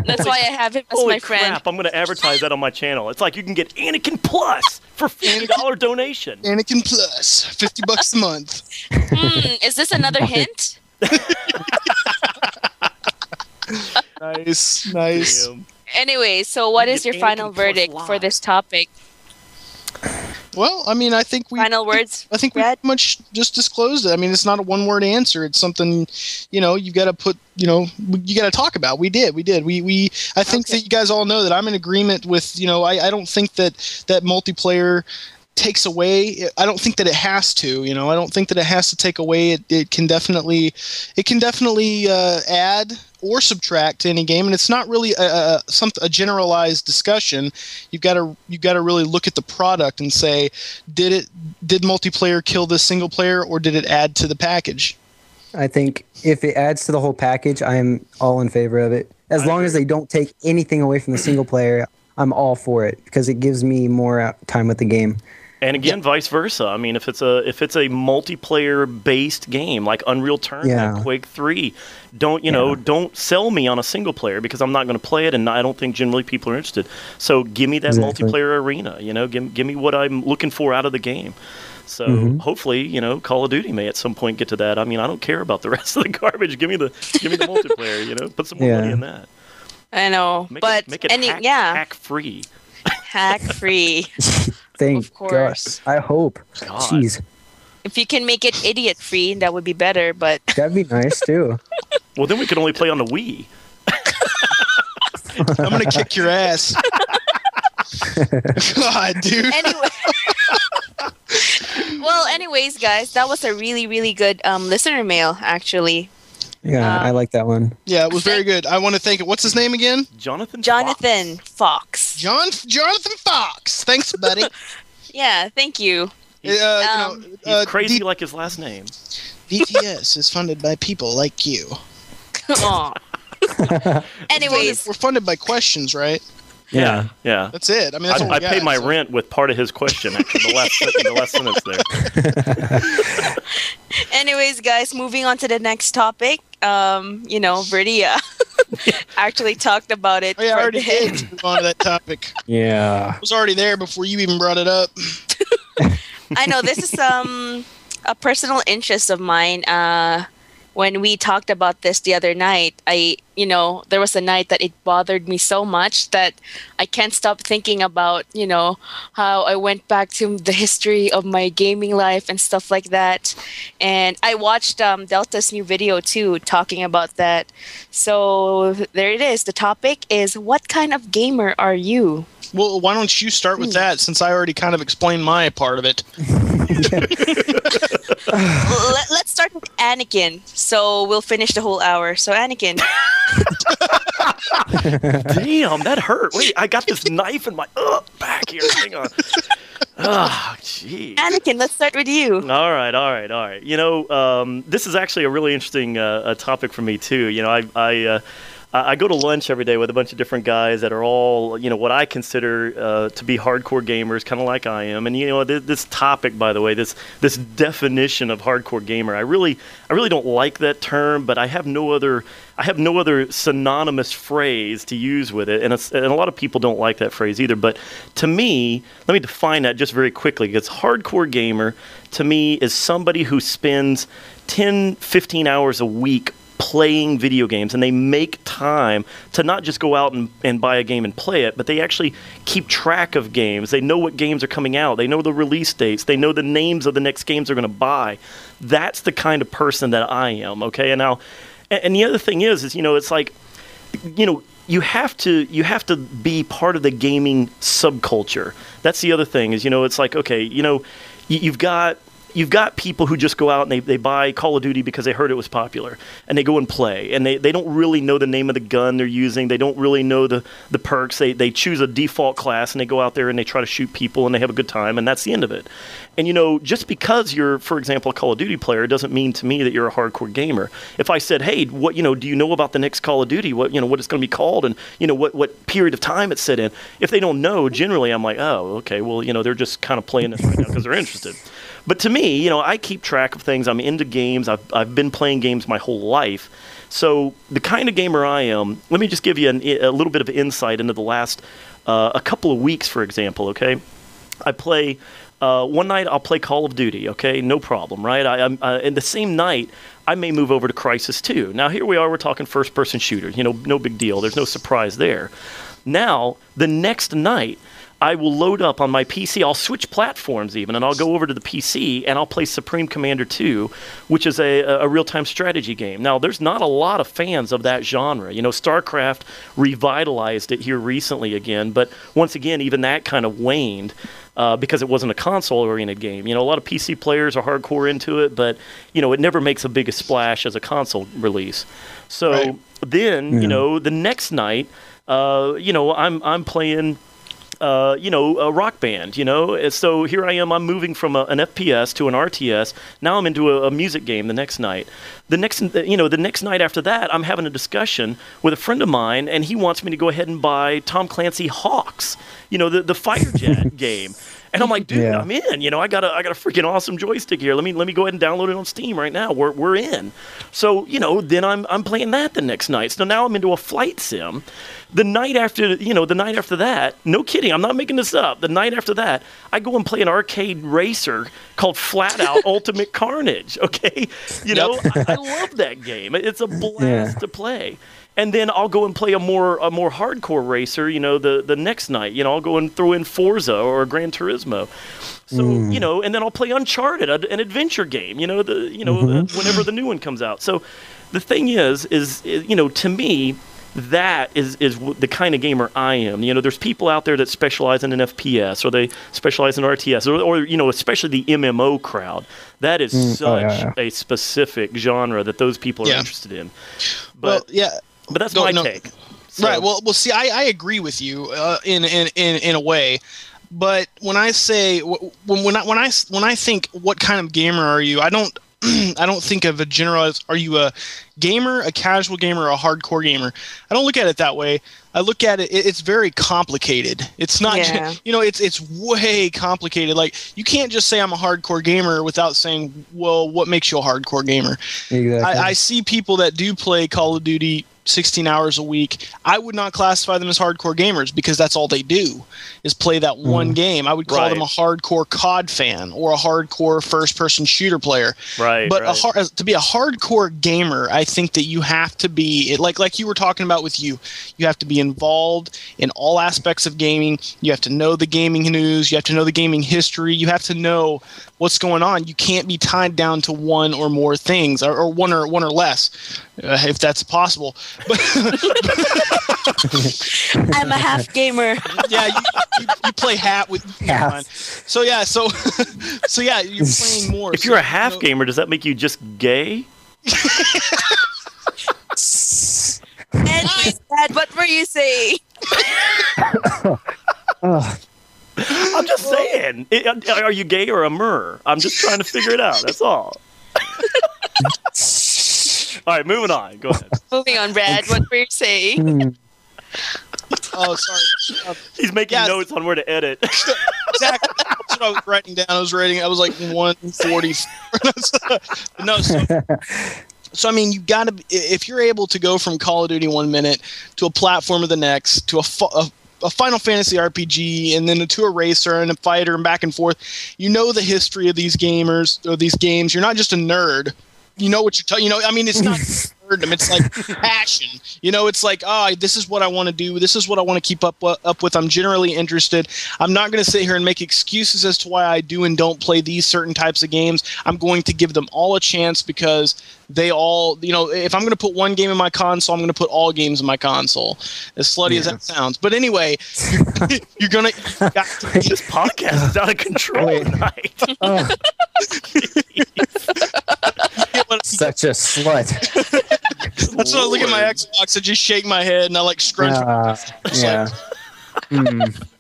That's why I have him as Holy my friend. crap, I'm going to advertise that on my channel. It's like you can get Anakin Plus for $50 donation. Anakin Plus, $50 a month. Is this another hint? Nice, nice. Damn. Anyway, so what You is get your final Anakin Plus verdict for live. this topic? Well, I mean, I think we Final words? I think we Brad? pretty much just disclosed it. I mean, it's not a one-word answer. It's something, you've got to put, you got to talk about. We did. I think Okay. that you guys all know that I'm in agreement with, I don't think that multiplayer takes away. I don't think that it has to, I don't think that it has to take away. It can definitely add or subtract to any game, and it's not really a generalized discussion. You've got to really look at the product and say, did multiplayer kill this single player, or did it add to the package? I think if it adds to the whole package, I'm all in favor of it. As long as they don't take anything away from the single player, I'm all for it because it gives me more time with the game. And again, vice versa. I mean, if it's a multiplayer-based game like Unreal Tournament, Yeah. Quake 3, don't sell me on a single player because I'm not going to play it, and I don't think generally people are interested. So give me that Exactly. multiplayer arena. Give me what I'm looking for out of the game. So hopefully, Call of Duty may at some point get to that. I mean, I don't care about the rest of the garbage. Give me the multiplayer. Put some more money Yeah. in that. I know, Make but it hack hack free. hack free. Thank Of course. God. I hope. God. Jeez, If you can make it idiot free, that would be better. But that'd be nice too. Well, then we could only play on the Wii. I'm gonna kick your ass. God, dude. anyway. Well, anyways, guys, that was a really, really good listener mail, actually. Yeah, I like that one. Yeah, it was very good. I want to thank it. What's his name again? Jonathan Fox. Jonathan Fox. Thanks, buddy. Yeah, thank you. He's crazy like his last name. DTS is funded by people like you. Aw. Anyways, We're funded by questions, right? Yeah. That's it. I mean, that's all we I got, paid my so. rent with part of his question, actually, the last sentence there. anyways, guys, moving on to the next topic. Verdi actually talked about it. Oh, yeah, I from already the head. did move on to that topic. Yeah. I was already there before you even brought it up. I know this is a personal interest of mine. When we talked about this the other night, there was a night that it bothered me so much that I can't stop thinking about, how I went back to the history of my gaming life and stuff like that. And I watched Delta's new video too, talking about that. So there it is. The topic is, what kind of gamer are you? Well, why don't you start with that, since I already kind of explained my part of it. Let's start with Anakin, so we'll finish the whole hour. So Anakin. Damn, that hurt. Wait, I got this knife in my back here. Hang on. Oh, gee. Anakin, let's start with you. All right. This is actually a really interesting topic for me too. I go to lunch every day with a bunch of different guys that are all, what I consider to be hardcore gamers, kind of like I am. And this topic, by the way, this definition of hardcore gamer, I really don't like that term, but I have no other synonymous phrase to use with it, and a lot of people don't like that phrase either. But to me, let me define that just very quickly, because hardcore gamer to me is somebody who spends 10, 15 hours a week playing video games, and they make time to not just go out and buy a game and play it, but they actually keep track of games. They know what games are coming out. They know the release dates. They know the names of the next games they're going to buy. That's the kind of person that I am, okay? And the other thing is it's like, you have to be part of the gaming subculture. That's the other thing is, it's like, okay, You've got people who just go out and they buy Call of Duty because they heard it was popular, and they go and play, and they don't really know the name of the gun they're using. They don't really know the perks. They choose a default class, and they go out there and they try to shoot people, and they have a good time, and that's the end of it. And, just because you're, for example, a Call of Duty player doesn't mean to me that you're a hardcore gamer. If I said, hey, what, do you know about the next Call of Duty? What it's going to be called, and, what period of time it's set in? If they don't know, generally I'm like, oh, okay, well, they're just kind of playing this right now because they're interested. But to me, I keep track of things. I'm into games. I've been playing games my whole life. So the kind of gamer I am, let me just give you a little bit of insight into the last a couple of weeks, for example, okay? I play, one night I'll play Call of Duty, okay? No problem, right? And the same night, I may move over to Crysis 2. Now, here we are, we're talking first-person shooters. No big deal. There's no surprise there. Now, the next night, I will load up on my PC. I'll switch platforms even, and I'll go over to the PC, and I'll play Supreme Commander 2, which is a real-time strategy game. Now, there's not a lot of fans of that genre. StarCraft revitalized it here recently again, but once again, even that kind of waned because it wasn't a console-oriented game. A lot of PC players are hardcore into it, but, it never makes a big splash as a console release. So right. Then, the next night, I'm playing... a rock band, So here I am, I'm moving from an FPS to an RTS. Now I'm into a music game the next night. The next night after that, I'm having a discussion with a friend of mine, and he wants me to go ahead and buy Tom Clancy Hawks, the fighter jet game. And I'm like, dude, yeah. I'm in. I got a freaking awesome joystick here. Let me go ahead and download it on Steam right now. We're in. So then I'm playing that the next night. So now I'm into a flight sim. The night after that, no kidding, I'm not making this up. The night after that, I go and play an arcade racer called Flat Out Ultimate Carnage. Okay, I love that game. It's a blast to play. And then I'll go and play a more hardcore racer, the next night. I'll go and throw in Forza or Gran Turismo. So, and then I'll play Uncharted, an adventure game, whenever the new one comes out. So the thing is to me, that is the kind of gamer I am. There's people out there that specialize in an FPS, or they specialize in RTS, or especially the MMO crowd. That is such a specific genre that those people are interested in. But but that's my take. So. Right. Well, see, I agree with you in a way. But when I say when I think what kind of gamer are you, I don't think of a general. Are you a gamer, a casual gamer, or a hardcore gamer? I don't look at it that way. I look at it. It's very complicated. It's not. It's way complicated. Like, you can't just say I'm a hardcore gamer without saying, well, what makes you a hardcore gamer? Exactly. I see people that do play Call of Duty 16 hours a week. I would not classify them as hardcore gamers because that's all they do is play that one game. I would call them a hardcore COD fan or a hardcore first-person shooter player. Right. But to be a hardcore gamer, I think that you have to be like you were talking about with you. You have to be involved in all aspects of gaming. You have to know the gaming news. You have to know the gaming history. You have to know what's going on. You can't be tied down to one or more things, or one or less, if that's possible. I'm a half gamer. Yeah, you play hat with half. So yeah, you're playing more. If you're a half gamer, does that make you just gay? And Dad, what were you saying? I'm just saying. Are you gay or a mer? I'm just trying to figure it out. That's all. All right, moving on. Go ahead. Moving on, Brad. What were you saying? Oh, sorry. He's making notes on where to edit. Exactly. That's what I was writing down. I was like 140. No. So I mean, you got to. If you're able to go from Call of Duty 1 minute to a platformer the next to a Final Fantasy RPG, and then to a racer and a fighter and back and forth, you know the history of these gamers or these games. You're not just a nerd. You know what you're talking. I mean, it's not nerdom. It's like passion. It's like, this is what I want to do. This is what I want to keep up with. I'm generally interested. I'm not going to sit here and make excuses as to why I do and don't play these certain types of games. I'm going to give them all a chance because they all, if I'm going to put one game in my console, I'm going to put all games in my console. As slutty as that sounds. But anyway, you're going to... This podcast is out of control tonight. Such a slut. That's when I look at my Xbox, I just shake my head and I scrunch my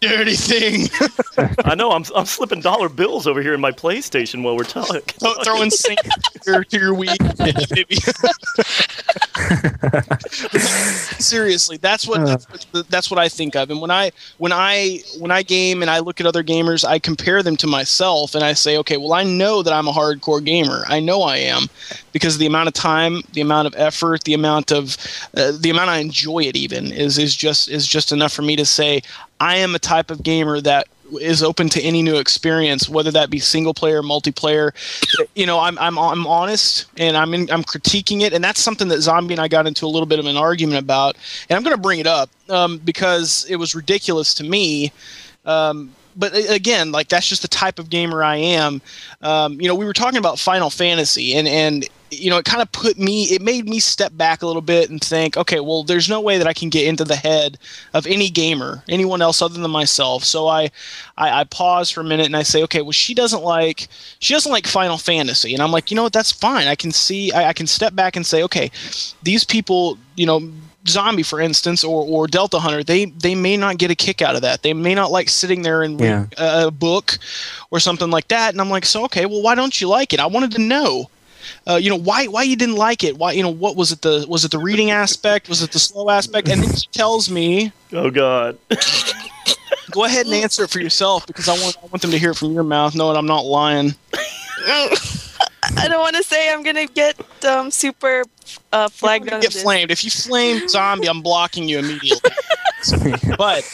dirty thing. I know. I'm slipping dollar bills over here in my PlayStation while we're talking. Throwing sink to your Wii. Seriously, that's what I think of. And when I game and I look at other gamers, I compare them to myself and I say, okay, well, I know that I'm a hardcore gamer. I know I am because the amount of time, the amount of effort, the amount I enjoy it even is just enough for me to say I am a type of gamer that is open to any new experience, whether that be single player, multiplayer. I'm honest and I'm critiquing it, and that's something that Zombie and I got into a little bit of an argument about, and I'm going to bring it up because it was ridiculous to me. But again, that's just the type of gamer I am. We were talking about Final Fantasy, and it kind of it made me step back a little bit and think, okay, well, there's no way that I can get into the head of any gamer, anyone else other than myself. So I pause for a minute and I say, okay, well, she doesn't like Final Fantasy, and I'm like, what, that's fine. I can step back and say, okay, these people, Zombie, for instance, or Delta Hunter, they may not get a kick out of that. They may not like sitting there and read a book or something like that. And I'm like, so okay, well, why don't you like it? I wanted to know. Why you didn't like it? Why, what was it? Was it the reading aspect? Was it the slow aspect? And then she tells me, "Oh God." Go ahead and answer it for yourself because I want them to hear it from your mouth, knowing I'm not lying. I don't want to say I'm gonna get super flagged on. Get flamed. If you flame Zombie, I'm blocking you immediately. But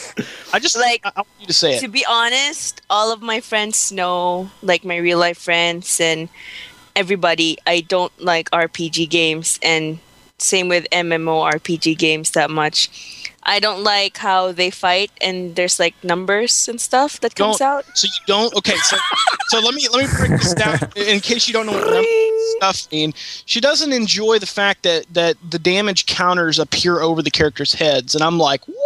I just I want you to say it. To be honest, all of my friends know, my real life friends and everybody, I don't like RPG games, and same with MMORPG games that much. I don't like how they fight and there's like numbers and stuff that comes out. So you don't. Okay, so let me break this down in case you don't know what numbers stuff mean. She doesn't enjoy the fact that the damage counters appear over the characters' heads, and I'm like, what?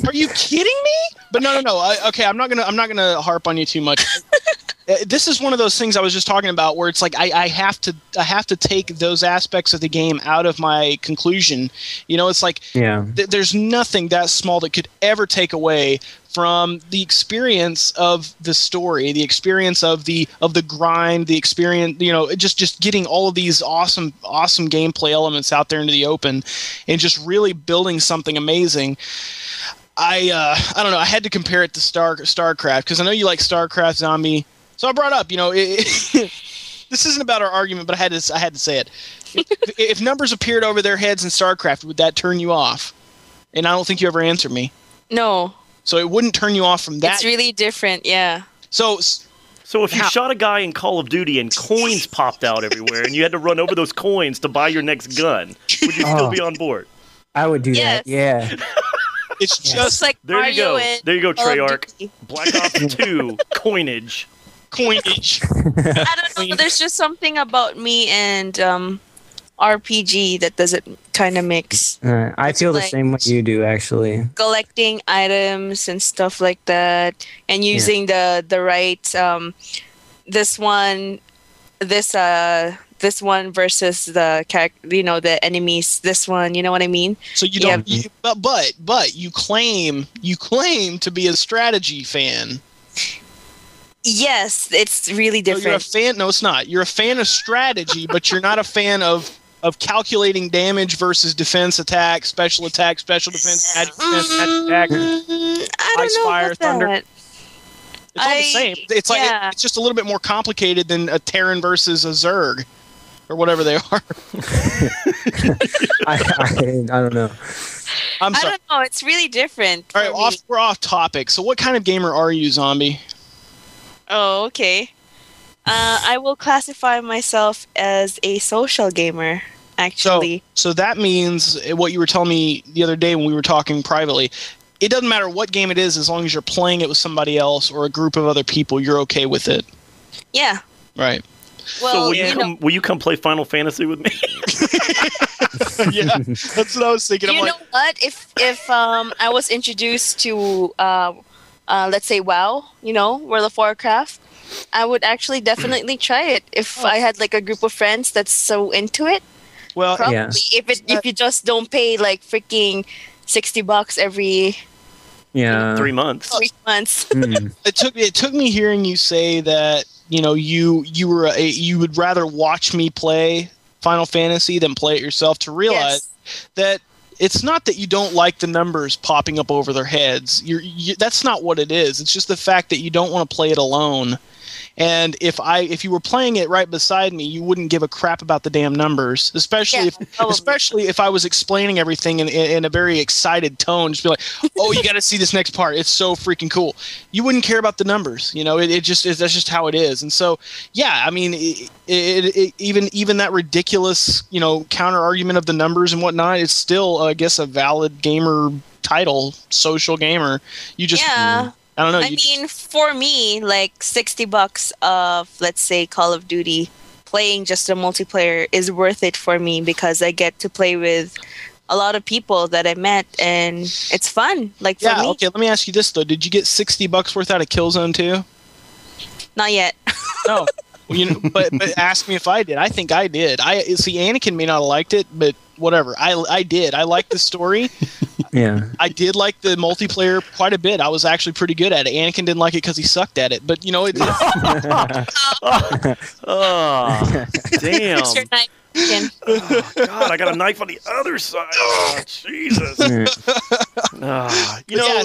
Are you kidding me? But no. Okay, I'm not gonna harp on you too much. This is one of those things I was just talking about, where it's like I have to take those aspects of the game out of my conclusion. You know, it's like there's nothing that small that could ever take away from the experience of the story, the experience of the grind, the experience. You know, just getting all of these awesome gameplay elements out there into the open, and just really building something amazing. I don't know. I had to compare it to StarCraft because I know you like StarCraft, Zombie. So I brought up, you know, this isn't about our argument, but I had to say it. If numbers appeared over their heads in StarCraft, would that turn you off? And I don't think you ever answered me. No. So it wouldn't turn you off from that. It's really different, yeah. So if you shot a guy in Call of Duty and coins popped out everywhere, and you had to run over those coins to buy your next gun, would you still be on board? I would do that. Yeah. It's just like there you go. There you go, Treyarch. Black Ops 2 coinage. I don't know. There's just something about me and RPG that doesn't kind of mix. I feel the same way you do, actually. Collecting items and stuff like that, and using the right this one versus the enemies. This one, you know what I mean? So you don't. But you claim to be a strategy fan. Yes, it's really different. No, you're a fan. No, it's not. You're a fan of strategy, but you're not a fan of calculating damage versus defense, attack, special defense, magic defense, attack. I don't know fire, about thunder. that. It's all the same. It's like it's just a little bit more complicated than a Terran versus a Zerg, or whatever they are. I don't know. I'm sorry. I don't know. It's really different. All right, we're off topic. So, what kind of gamer are you, Zombie? Oh, okay. I will classify myself as a social gamer, actually. So that means what you were telling me the other day when we were talking privately. It doesn't matter what game it is, as long as you're playing it with somebody else or a group of other people, you're okay with it. Yeah. Right. So Well, will you come play Final Fantasy with me? Yeah, that's what I was thinking. You know what? If I was introduced to let's say WoW, World of Warcraft, I would actually definitely try it if I had like a group of friends that's so into it. Well, probably if you just don't pay like freaking $60 every 3 months. 3 months. It took me hearing you say that you would rather watch me play Final Fantasy than play it yourself to realize that it's not that you don't like the numbers popping up over their heads. That's not what it is. It's just the fact that you don't want to play it alone. And if you were playing it right beside me, you wouldn't give a crap about the damn numbers, especially if I was explaining everything in a very excited tone. Just be like, "Oh, you got to see this next part. It's so freaking cool." You wouldn't care about the numbers, that's just how it is. And so, yeah, I mean, even that ridiculous, counter argument of the numbers and whatnot, it's still, I guess, a valid gamer title, social gamer. You just I don't know. I mean, for me, like $60 of, let's say, Call of Duty, playing just a multiplayer is worth it for me because I get to play with a lot of people that I met, and it's fun. Like for me. Okay. Let me ask you this though: did you get $60 worth out of Killzone 2? Not yet. No. Well, but ask me if I did. I think I did. Anakin may not have liked it, but whatever. I did. I liked the story. Yeah. I did like the multiplayer quite a bit. I was actually pretty good at it. Anakin didn't like it because he sucked at it, but it did. Oh, damn. Where's your knife, Anakin? Oh, God, I got a knife on the other side. Oh, Jesus.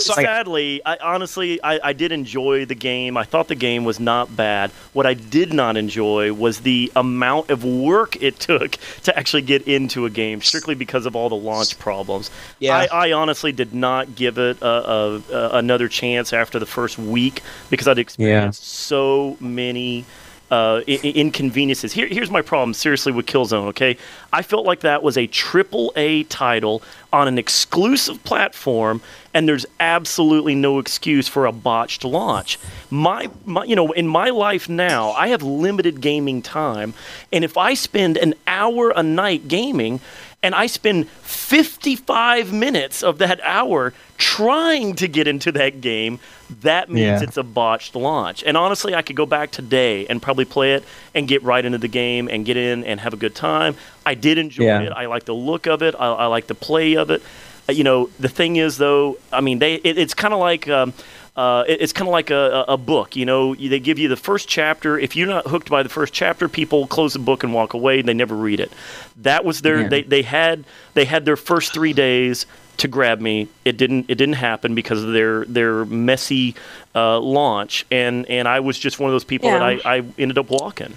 Sadly, I did enjoy the game. I thought the game was not bad. What I did not enjoy was the amount of work it took to actually get into a game, strictly because of all the launch problems. Yeah. I honestly did not give it another chance after the first week because I'd experienced so many inconveniences. Here's my problem, seriously, with Killzone, okay? I felt like that was a AAA title on an exclusive platform, and there's absolutely no excuse for a botched launch. My in my life now, I have limited gaming time, and if I spend an hour a night gaming, and I spend 55 minutes of that hour trying to get into that game, that means it's a botched launch. And honestly, I could go back today and probably play it and get right into the game and get in and have a good time. I did enjoy it. I like the look of it. I like the play of it. The thing is, though, I mean, it's kind of like... it's kind of like a book, They give you the first chapter. If you're not hooked by the first chapter, people close the book and walk away. They never read it. That was their. They had their first 3 days to grab me. It didn't happen because of their messy launch, and I was just one of those people that I ended up walking.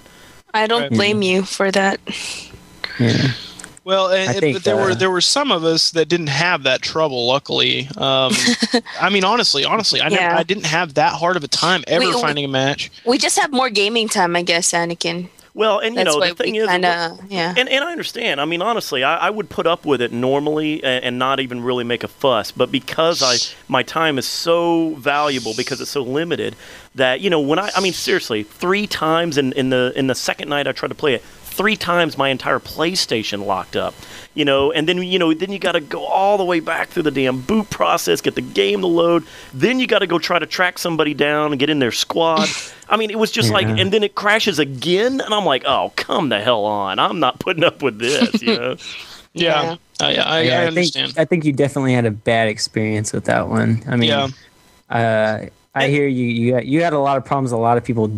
I don't blame you for that. Yeah. Well, but there were some of us that didn't have that trouble. Luckily, I mean, honestly, I didn't have that hard of a time ever finding a match. We just have more gaming time, I guess, Anakin. Well, and the thing is, and I understand. I mean, honestly, I would put up with it normally and not even really make a fuss. But because my time is so valuable, because it's so limited, that when I mean, seriously, 3 times in the second night I tried to play it. 3 times my entire PlayStation locked up, and then you got to go all the way back through the damn boot process, get the game to load. Then you got to go try to track somebody down and get in their squad. I mean, it was just like, and then it crashes again, and I'm like, oh, come the hell on! I'm not putting up with this, Yeah, I understand. I think you definitely had a bad experience with that one. I mean, I hear you. You had a lot of problems. A lot of people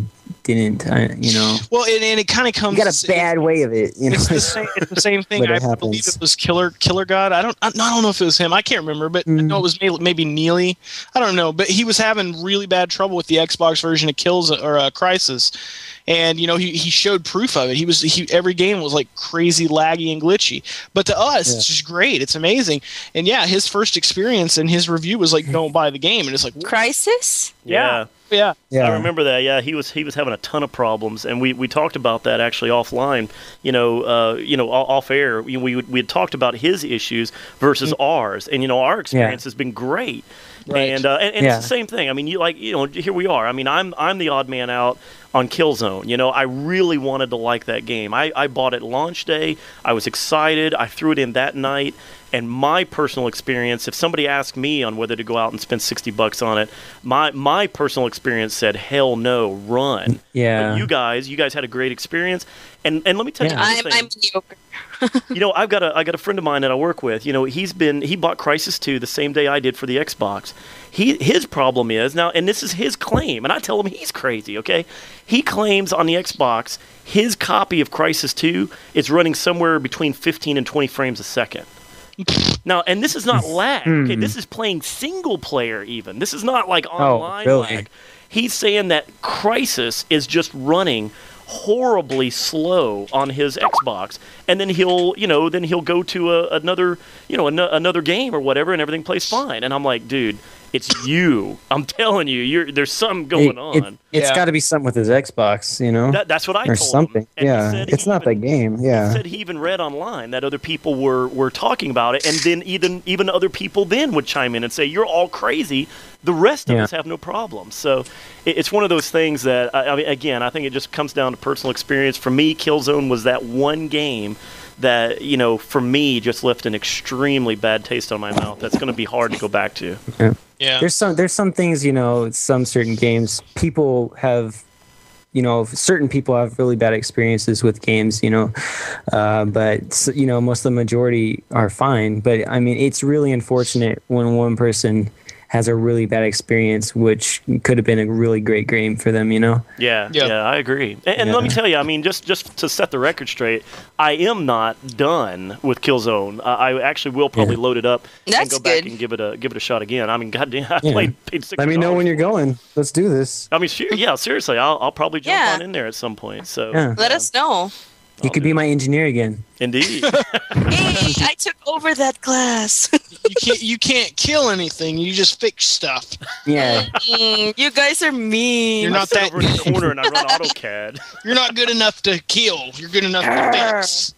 didn't. Well, and it kind of comes. You got a bad way of it. It's the same thing. I believe it was Killer God. I don't know if it was him. I can't remember, but I know it was maybe Neely. I don't know, but he was having really bad trouble with the Xbox version of Crysis. And he showed proof of it. Every game was like crazy laggy and glitchy. But to us, it's just great. It's amazing. And his first experience and his review was like, "Don't buy the game." And it's like, Crysis? Yeah. Yeah. I remember that. Yeah, he was having a ton of problems, and we talked about that actually offline. Off air. We had talked about his issues versus ours, and our experience has been great. Right. And it's the same thing. I mean, here we are. I mean, I'm the odd man out on Killzone. I really wanted to like that game. I bought it launch day. I was excited. I threw it in that night. And my personal experience, if somebody asked me on whether to go out and spend $60 on it, my personal experience said, hell no, run. Yeah. But you guys had a great experience. And let me tell you one thing. I'm mediocre. I got a friend of mine that I work with. He bought Crysis 2 the same day I did for the Xbox. His problem is now, and this is his claim, and I tell him he's crazy, okay? He claims on the Xbox his copy of Crysis 2 is running somewhere between 15 and 20 frames a second. Now, and this is not lag. Okay, this is playing single player even. This is not like online lag. He's saying that Crysis is just running horribly slow on his Xbox, and then he'll go to another game or whatever, and everything plays fine. And I'm like, dude, it's you. I'm telling you, there's something going on. It's got to be something with his Xbox, That's what I or told something. him. And It's not the game. Yeah. He said he even read online that other people were talking about it, and then even other people then would chime in and say, "You're all crazy. The rest of us have no problem." So it's one of those things that I mean, again, I think it just comes down to personal experience. For me, Killzone was that one game that for me just left an extremely bad taste on my mouth. That's going to be hard to go back to. Yeah. There's some things, some certain games people have, certain people have really bad experiences with games, but most of the majority are fine. But I mean, it's really unfortunate when one person has a really bad experience, which could have been a really great game for them, Yeah, I agree. And let me tell you, I mean, just to set the record straight, I am not done with Killzone. I actually will probably load it up and go back and give it a shot again. I mean, goddamn, I paid $60. Let me know when you're going. Let's do this. I mean, seriously, I'll probably jump on in there at some point. So let us know. He could be my engineer again. Indeed. Hey, I took over that class. You can't kill anything. You just fix stuff. Yeah. You guys are mean. You're not that over in the corner and I run AutoCAD. You're not good enough to kill. You're good enough to fix.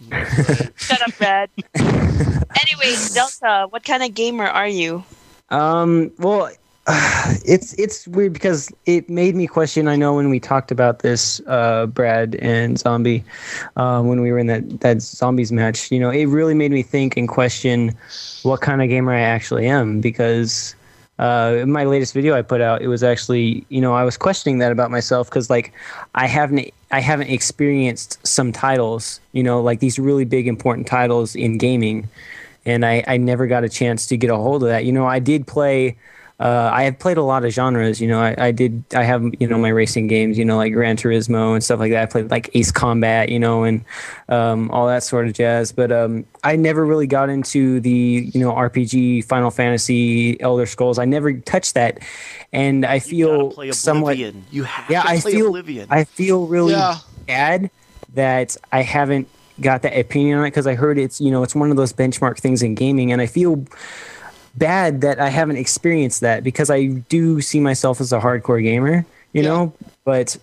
Shut up, Brad. Anyway, Delta, what kind of gamer are you? Well, it's weird because it made me question. I know when we talked about this, Brad and Zombie, when we were in that Zombies match, you know, it really made me think and question what kind of gamer I actually am. Because in my latest video I put out, it was actually, you know, I was questioning that about myself because like I haven't experienced some titles, you know, like these really big important titles in gaming, and I never got a chance to get a hold of that. You know, I did play. I have played a lot of genres, you know, I have, you know, my racing games, you know, like Gran Turismo and stuff like that. I played like Ace Combat, you know, and all that sort of jazz. But I never really got into the, you know, RPG, Final Fantasy, Elder Scrolls. I never touched that. And I feel somewhat, you have to play Oblivion. I feel really bad that I haven't got that opinion on it because I heard it's, you know, it's one of those benchmark things in gaming, and I feel bad that I haven't experienced that because I do see myself as a hardcore gamer, you know, but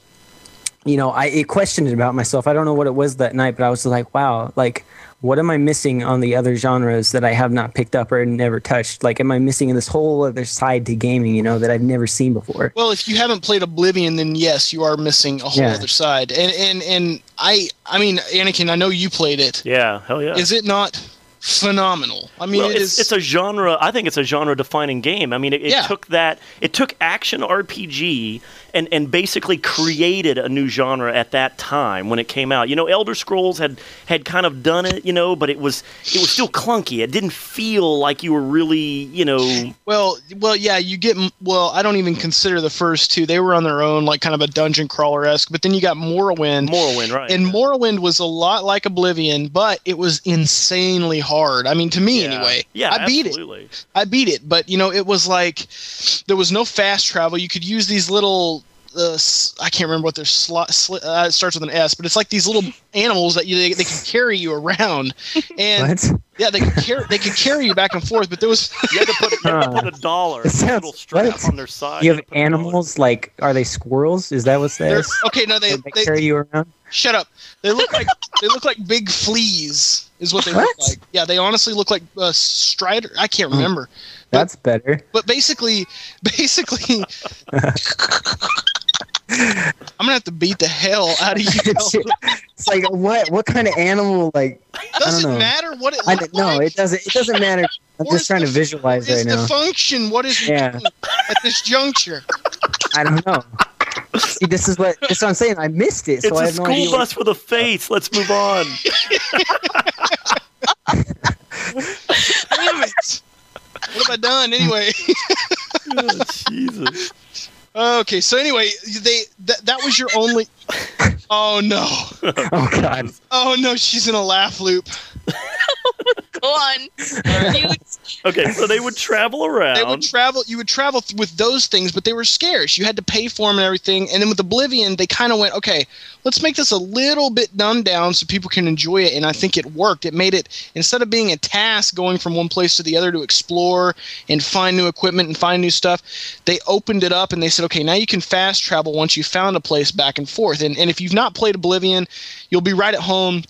you know, I questioned it about myself. I don't know what it was that night, but I was like, wow, like what am I missing on the other genres that I have not picked up or never touched? Like, am I missing in this whole other side to gaming, you know, that I've never seen before? Well, if you haven't played Oblivion, then yes, you are missing a whole other side. And I mean, Anakin, I know you played it. Yeah, hell yeah. Is it not phenomenal? I mean, it's a genre. I think it's a genre-defining game. I mean, it took action RPG and basically created a new genre at that time when it came out. You know, Elder Scrolls had kind of done it, you know, but it was still clunky. It didn't feel like you were really, you know. Well, yeah, you get. Well, I don't even consider the first two. They were on their own, like kind of a dungeon crawler-esque. But then you got Morrowind. Right? And Morrowind was a lot like Oblivion, but it was insanely hard. I mean, to me anyway. Yeah, I beat it. I beat it, but you know, it was like there was no fast travel. You could use these little. I can't remember what their it starts with an S, but it's like these little animals that they can carry you around, and yeah, they could carry you back and forth. But there was you had to put $1, little strap on their side. You have animals like, are they squirrels? Is that what's there? Okay, no, they carry you around. Shut up. They look like big fleas. Is what they look like. Yeah, they honestly look like strider. I can't remember. That's better. But basically. I'm gonna have to beat the hell out of you. It's like what kind of animal? Like, doesn't matter what it looks like. No, it doesn't. It doesn't matter. I'm just trying to visualize right now. What is the function? What is it doing at this juncture? I don't know. See, this is what I'm saying. I missed it. So I have no idea. It's a school bus with a face. Let's move on. Damn it! What have I done anyway? Oh, Jesus. Okay, so anyway, that was your only. Oh no! Oh God! Oh no! She's in a laugh loop. Go on. Okay, so they would travel around. You would travel with those things, but they were scarce. You had to pay for them and everything. And then with Oblivion, they kind of went, okay, let's make this a little bit dumbed down so people can enjoy it. And I think it worked. It made it, instead of being a task going from one place to the other to explore and find new equipment and find new stuff, they opened it up and they said, okay, now you can fast travel once you found a place back and forth. And if you've not played Oblivion, you'll be right at home.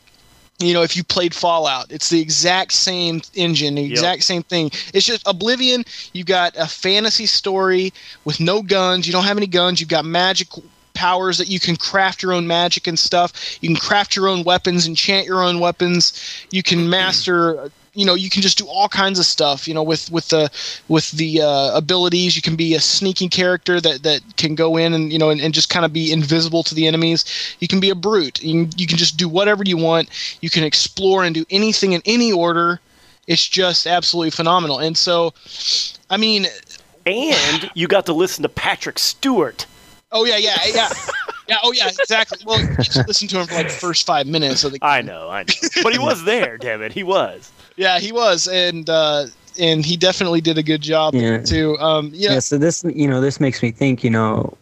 You know, if you played Fallout, it's the exact same engine, the exact same thing. It's just Oblivion, you got a fantasy story with no guns. You don't have any guns. You've got magic powers that you can craft your own magic and stuff. You can craft your own weapons, enchant your own weapons. You can master... You know, you can just do all kinds of stuff. You know, with the abilities, you can be a sneaking character that can go in and and just kind of be invisible to the enemies. You can be a brute. You can just do whatever you want. You can explore and do anything in any order. It's just absolutely phenomenal. And so, I mean, and you got to listen to Patrick Stewart. Oh yeah. Yeah, oh yeah, exactly. Well, you just listen to him for like the first 5 minutes of the game. I know. But he was there, damn it. He was. Yeah, he was. And and he definitely did a good job too. So this makes me think,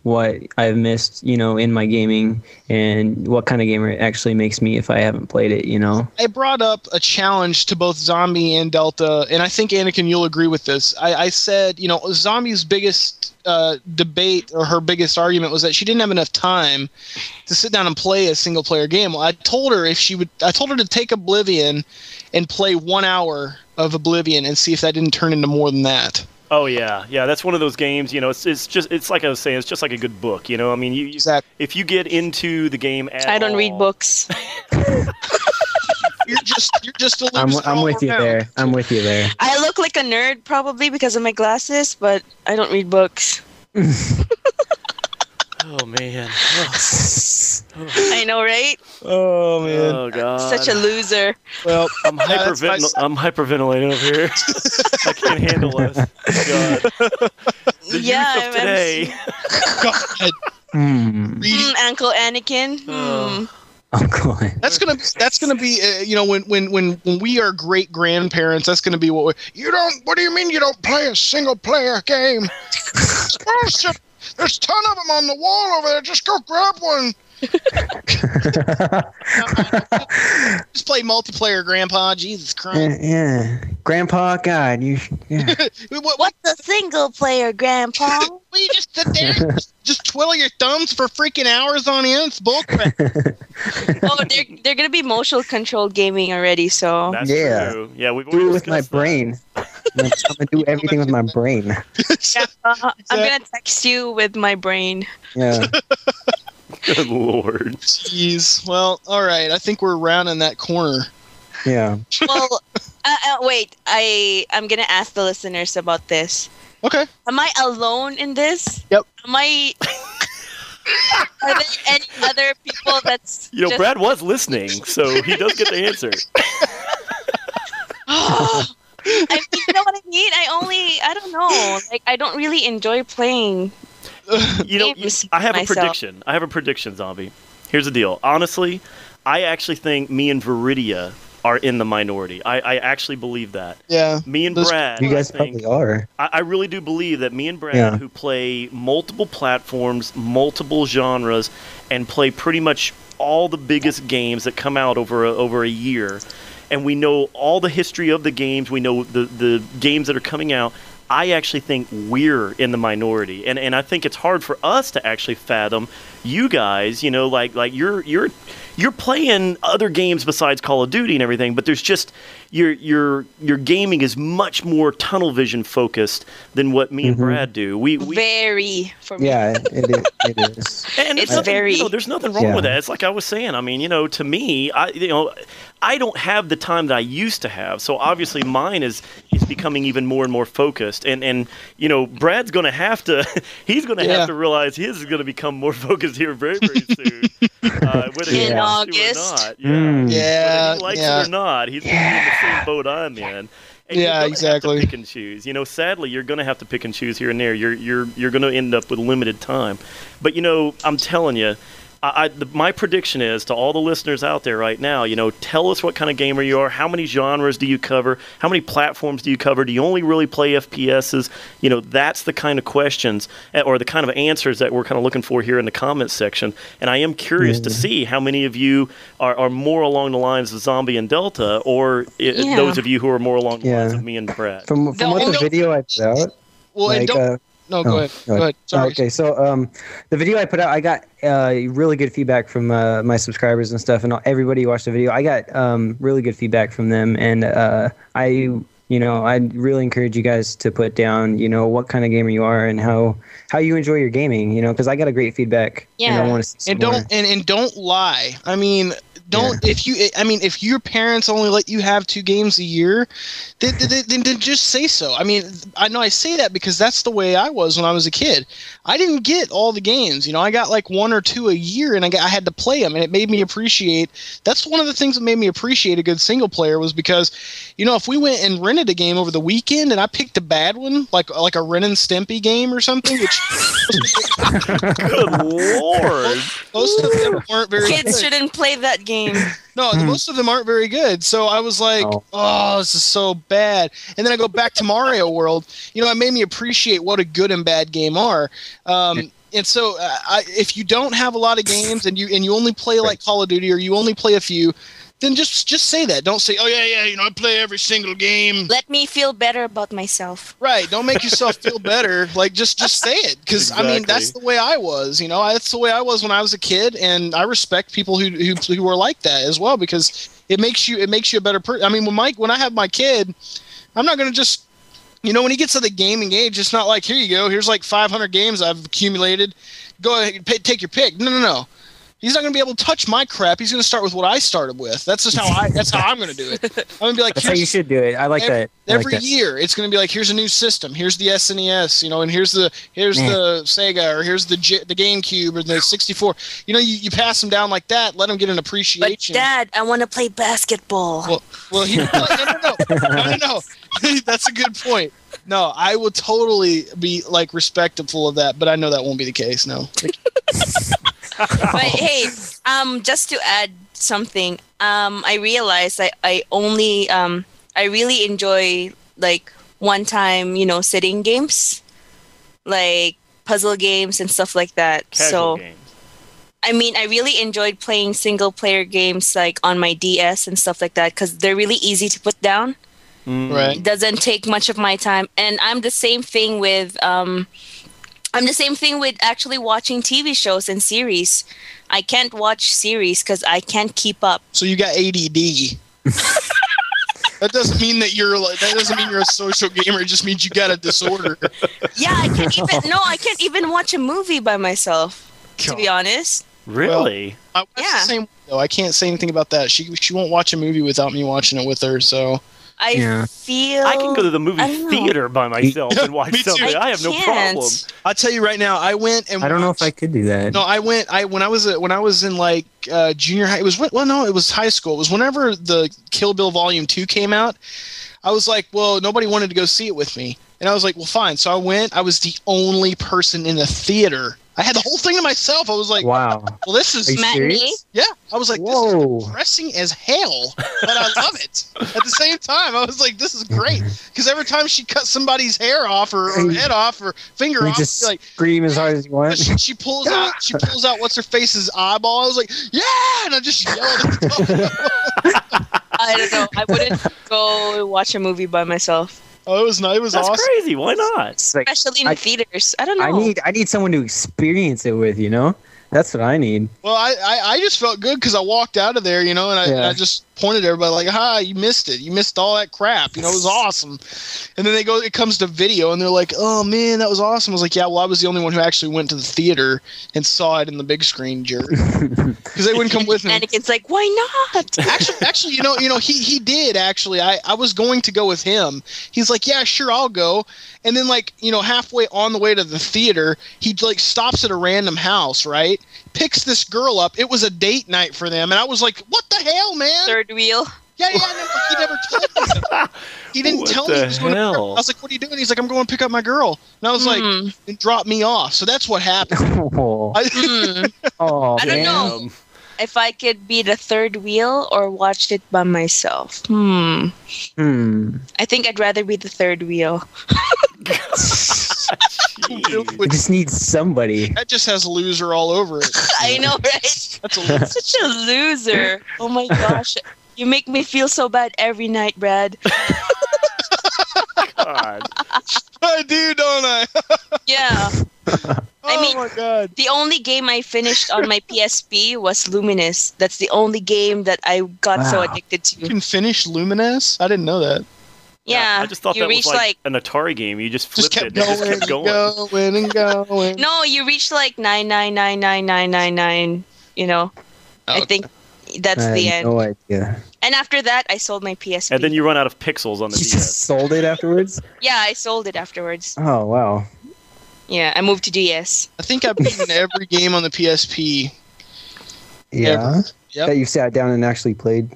what I've missed, in my gaming, and what kind of gamer it actually makes me if I haven't played it. I brought up a challenge to both Zombie and Delta, and I think Anakin, you'll agree with this. I said, Zombie's biggest debate, or her biggest argument, was that she didn't have enough time to sit down and play a single player game. Well, I told her to take Oblivion and play 1 hour of Oblivion and see if that didn't turn into more than that. Oh yeah, that's one of those games. It's like I was saying, it's just like a good book. I mean, Exactly. If you get into the game at I don't read books. You're just a loser I'm with you all around. there. I'm with you there. I look like a nerd probably because of my glasses, but I don't read books. Oh man. I know, right? Oh man. Oh god. Such a loser. Well, I'm hyperventilating over here. I can't handle us. God. The youth of today. God. Uncle Anakin. Uncle. That's gonna be when we are great grandparents. That's gonna be what do you mean you don't play a single player game? There's a ton of them on the wall over there. Just go grab one. Just play multiplayer, Grandpa. Jesus Christ. Yeah. Grandpa, God, What's a single player, Grandpa? Well, you just sit there and just twiddle your thumbs for freaking hours on end? It's bullcrap. Oh, they're gonna be motion controlled gaming already, so That's true. Yeah, we've already do it with my brain. I'm gonna do everything with my brain. I'm gonna text you with my brain. Yeah. Good Lord. Jeez. Well, all right. I think we're rounding that corner. Yeah. Well, wait. I'm gonna ask the listeners about this. Okay. Am I alone in this? Yep. Am I? Are there any other people that's? Brad was listening, so he does get the answer. I mean, you know what I mean? I don't know. Like, I don't really enjoy playing. I have a prediction. I have a prediction, Zombie. Here's the deal. Honestly, I actually think me and Viridia are in the minority. I actually believe that. Yeah. Me and Brad. You guys probably are. I really do believe that me and Brad, who play multiple platforms, multiple genres, and play pretty much all the biggest games that come out over a year, and we know all the history of the games, we know the games that are coming out, I actually think we're in the minority, and I think it's hard for us to actually fathom you guys. Like you're playing other games besides Call of Duty and everything, but there's just your gaming is much more tunnel vision focused than what me and Brad do. We very for me. Yeah, it is. And it's very. There's nothing wrong with that. It's like I was saying. I mean, to me, I don't have the time that I used to have. So obviously mine is becoming even more and more focused. And Brad's going to have to he's going to have to realize his is going to become more focused here very, very soon. Whether he in wants August. to or not. Yeah. Whether he likes it or not, he's going to be in the same boat I'm in. And you're exactly. have to pick and choose. Sadly, you're going to have to pick and choose here and there. You're going to end up with limited time. But I'm telling you, my prediction is to all the listeners out there right now, tell us what kind of gamer you are. How many genres do you cover? How many platforms do you cover? Do you only really play FPSs? That's the kind of questions or the kind of answers that we're kind of looking for here in the comments section. And I am curious to see how many of you are more along the lines of Zombie and Delta, or those of you who are more along the lines of me and Brad. From what the video I put out. Well, like, and don't. No, go ahead. Go ahead. Sorry. Okay, so the video I put out, I got really good feedback from my subscribers and stuff, and everybody who watched the video. I got really good feedback from them, and I really encourage you guys to put down, what kind of gamer you are and how you enjoy your gaming, because I got a great feedback. Yeah. And I want to see some more. And don't lie. I mean, if your parents only let you have 2 games a year, then just say so. I mean, I know I say that because that's the way I was when I was a kid. I didn't get all the games. I got like 1 or 2 a year, and I had to play them, and it made me appreciate. That's one of the things that made me appreciate a good single player, was because, if we went and rented a game over the weekend and I picked a bad one, like a Ren and Stimpy game or something, which good Lord, most of them weren't very Kids good. shouldn't play that game. game. No, most of them aren't very good. So I was like, oh, this is so bad. And then I go back to Mario World. It made me appreciate what a good and bad game are. And so if you don't have a lot of games and you only play like Call of Duty or you only play a few, then just say that. Don't say, oh, yeah, I play every single game. Let me feel better about myself. Right. Don't make yourself feel better. Like, just say it. Because, Exactly. that's the way I was. That's the way I was when I was a kid. And I respect people who are like that as well, because it makes you a better person. I mean, when I have my kid, I'm not going to just, when he gets to the gaming age, it's not like, here you go. Here's like 500 games I've accumulated. Go ahead, take your pick. No. He's not going to be able to touch my crap. He's going to start with what I started with. That's just that's how I'm going to do it. I'm going to be like, That's how you should do it. I like that. Every year, it's going to be like, here's a new system. Here's the SNES, and here's the Sega, or here's the GameCube, or the 64. You pass them down like that. Let them get an appreciation. But Dad, I want to play basketball. Well, no. That's a good point. No, I will totally be like respectful of that, but I know that won't be the case. No. But hey, just to add something, I realized I really enjoy like one-time, sitting games, like puzzle games and stuff like that. Casual games. I mean, I really enjoyed playing single-player games like on my DS and stuff like that because they're really easy to put down. Right. It doesn't take much of my time, and I'm the same thing with actually watching TV shows and series. I can't watch series because I can't keep up. So you got ADD. That doesn't mean that you're a social gamer. It just means you got a disorder. Yeah, I can't even watch a movie by myself. To be honest. Really? Well, that's the same though. I can't say anything about that. She won't watch a movie without me watching it with her. So I can go to the movie theater by myself and watch something. I have no problem. I'll tell you right now. I went and I don't know if I could do that. No, when I was in like junior high. It was high school. It was whenever the Kill Bill Volume 2 came out. I was like, well, nobody wanted to go see it with me, and I was like, well, fine. So I went. I was the only person in the theater. I had the whole thing to myself. I was like, wow. Well, this is matinee. Yeah, I was like, whoa. This is depressing as hell, but I love it. At the same time, I was like, this is great, because every time she cut somebody's hair off or head off or finger off, just like scream as hard as you want. She pulls out what's her face's eyeball. I was like, yeah, and I just yelled at the I don't know. I wouldn't go watch a movie by myself. Oh, it was That's awesome. crazy. Why not? Especially in the theaters. I don't know. I need someone to experience it with, That's what I need. Well, I just felt good because I walked out of there, and I just pointed at everybody like, "Ha, you missed it. You missed all that crap. It was awesome." And then it comes to video, and they're like, "Oh man, that was awesome." I was like, "Yeah, well, I was the only one who actually went to the theater and saw it in the big screen, jerk." Because they wouldn't come with me. Anakin's like, "Why not?" Actually, he did actually. I was going to go with him. He's like, "Yeah, sure, I'll go." And then halfway on the way to the theater, he stops at a random house, right? Picks this girl up. It was a date night for them, and I was like, "What the hell, man?" Third wheel. Yeah, he never told me that. He didn't tell me he was going to. I was like, "What are you doing?" He's like, "I'm going to pick up my girl." And I was like, "And drop me off." So that's what happened. Oh, I don't know if I could be the third wheel or watched it by myself. I think I'd rather be the third wheel. You just need somebody. That just has loser all over it. I know, right? That's a loser. Such a loser. Oh my gosh. You make me feel so bad every night, Brad. God. I do, don't I? Yeah. Oh my God. The only game I finished on my PSP was Luminous. That's the only game that I got so addicted to. You can finish Luminous? I didn't know that. Yeah. I just thought that was like an Atari game. You just flipped it and it just kept going. Going. No, you reach like 9999999, I think that's the end. No idea. And after that, I sold my PSP. And then you run out of pixels on the You DS. just sold it afterwards? Yeah, I sold it afterwards. Oh, wow. Yeah, I moved to DS. I think I've beaten every game on the PSP. Yeah? Yep. That you sat down and actually played?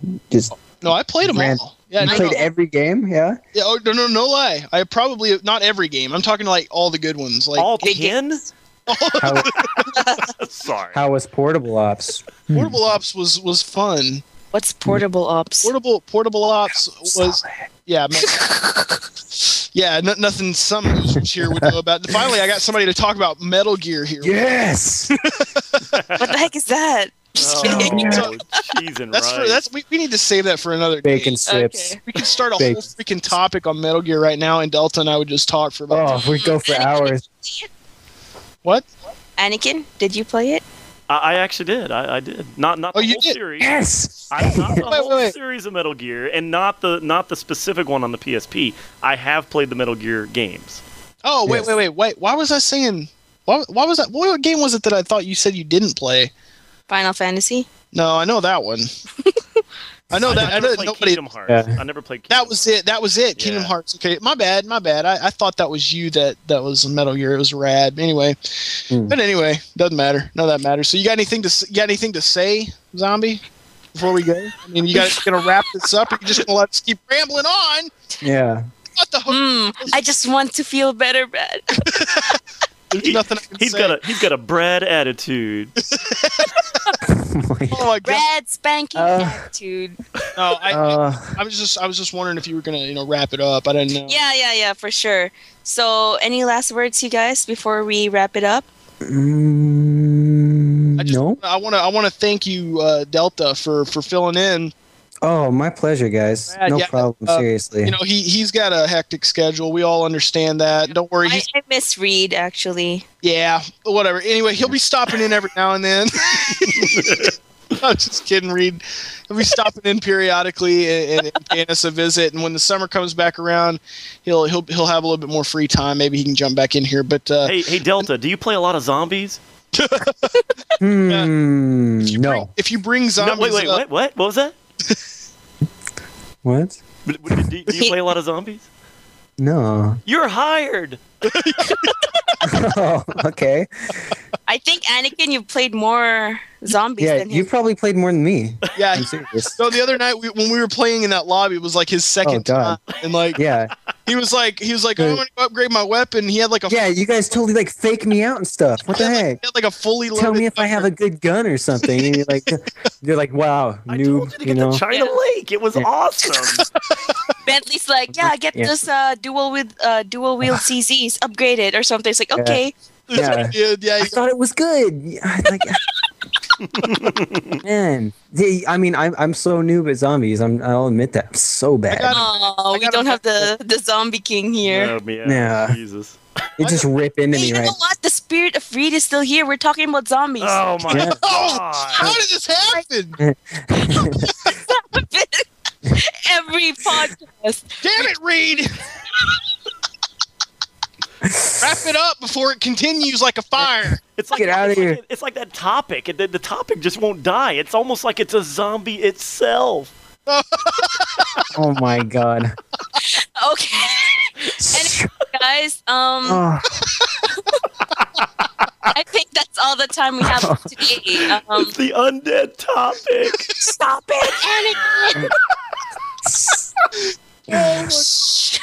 No, I played them all. Yeah, you played every game? Yeah? Yeah. Oh, no lie. I probably not every game. I'm talking like all the good ones. Like all 10? Sorry. How was Portable Ops? Portable Ops was fun. What's portable ops? Portable Ops was yeah, man. Yeah, nothing some losers here would know about. Finally, I got somebody to talk about Metal Gear here. Yes. What the heck is that? Just kidding. Cheese and rice. We need to save that for another day. Bacon strips. Okay. We can start a whole freaking topic on Metal Gear right now, and Delta and I would just talk for about. Oh, we go for hours. What? Anakin, did you play it? I actually did. I did. Not the you whole did? series. Yes. Not the whole wait. series of Metal Gear, and not the specific one on the PSP. I have played the Metal Gear games. Oh wait. Why was I saying? Why was that? What game was it that I thought you said you didn't play? Final Fantasy? No, I know that one. I know that. I know nobody. Kingdom Hearts. Yeah. I never played. Kingdom Hearts. That was it. Yeah. Kingdom Hearts. Okay, my bad. I thought that was you that was Metal Gear. It was rad. Anyway, but anyway, doesn't matter. None of that matters. So you got anything to say, Zombie? Before we go, I mean, you guys gonna wrap this up, or you just gonna let us keep rambling on? Yeah. What the? I just want to feel better, Brad. There's nothing I can say. He's got a Brad attitude. Oh my god. Brad spanking attitude. No, I was just wondering if you were gonna wrap it up. I didn't know. Yeah, for sure. So, any last words, you guys, before we wrap it up? No. I want to thank you, Delta, for filling in. Oh, my pleasure, guys. No problem. Seriously. He's got a hectic schedule. We all understand that. Don't worry. I miss Reed, actually. Yeah, whatever. Anyway, he'll be stopping in every now and then. I'm just kidding, Reed. He'll be stopping in periodically and paying us a visit. And when the summer comes back around, he'll have a little bit more free time. Maybe he can jump back in here. But hey, Delta, do you play a lot of zombies? No. If you bring zombies, wait, what? What was that? What? Do you play a lot of zombies? No. You're hired. Oh, okay. I think, Anakin, you've played more zombies Yeah, than him. you probably played more than me. Yeah. I'm serious. So the other night when we were playing in that lobby, it was like his second time, and Yeah. he was like, oh, I'm gonna go upgrade my weapon. He had like a Yeah, you guys totally like fake me out and stuff. What the heck? he had like a fully loaded. Tell me if I have a good gun or something. And you're like, wow, I told noob. you to get the China Lake. It was awesome. Bentley's like, get this dual wheel CZs upgraded or something. It's like, okay. Yeah. Yeah. I thought it was good. Man, I mean, I'm so noob at zombies. I'll admit that. I'm so bad. We don't have the zombie king here. Yeah. Jesus. You just rip into Hey, me, you right? know what? The spirit of Reed is still here. We're talking about zombies. Oh my Yeah. god. How did this happen? Every podcast. Damn it, Reed! Wrap it up before it continues like a fire. It's like, Get out of here. It's like that topic. The topic just won't die. It's almost like it's a zombie itself. Oh my god. Okay. Anyway, guys, Oh, I think that's all the time we have for today. It's the undead topic. Stop it, Anakin!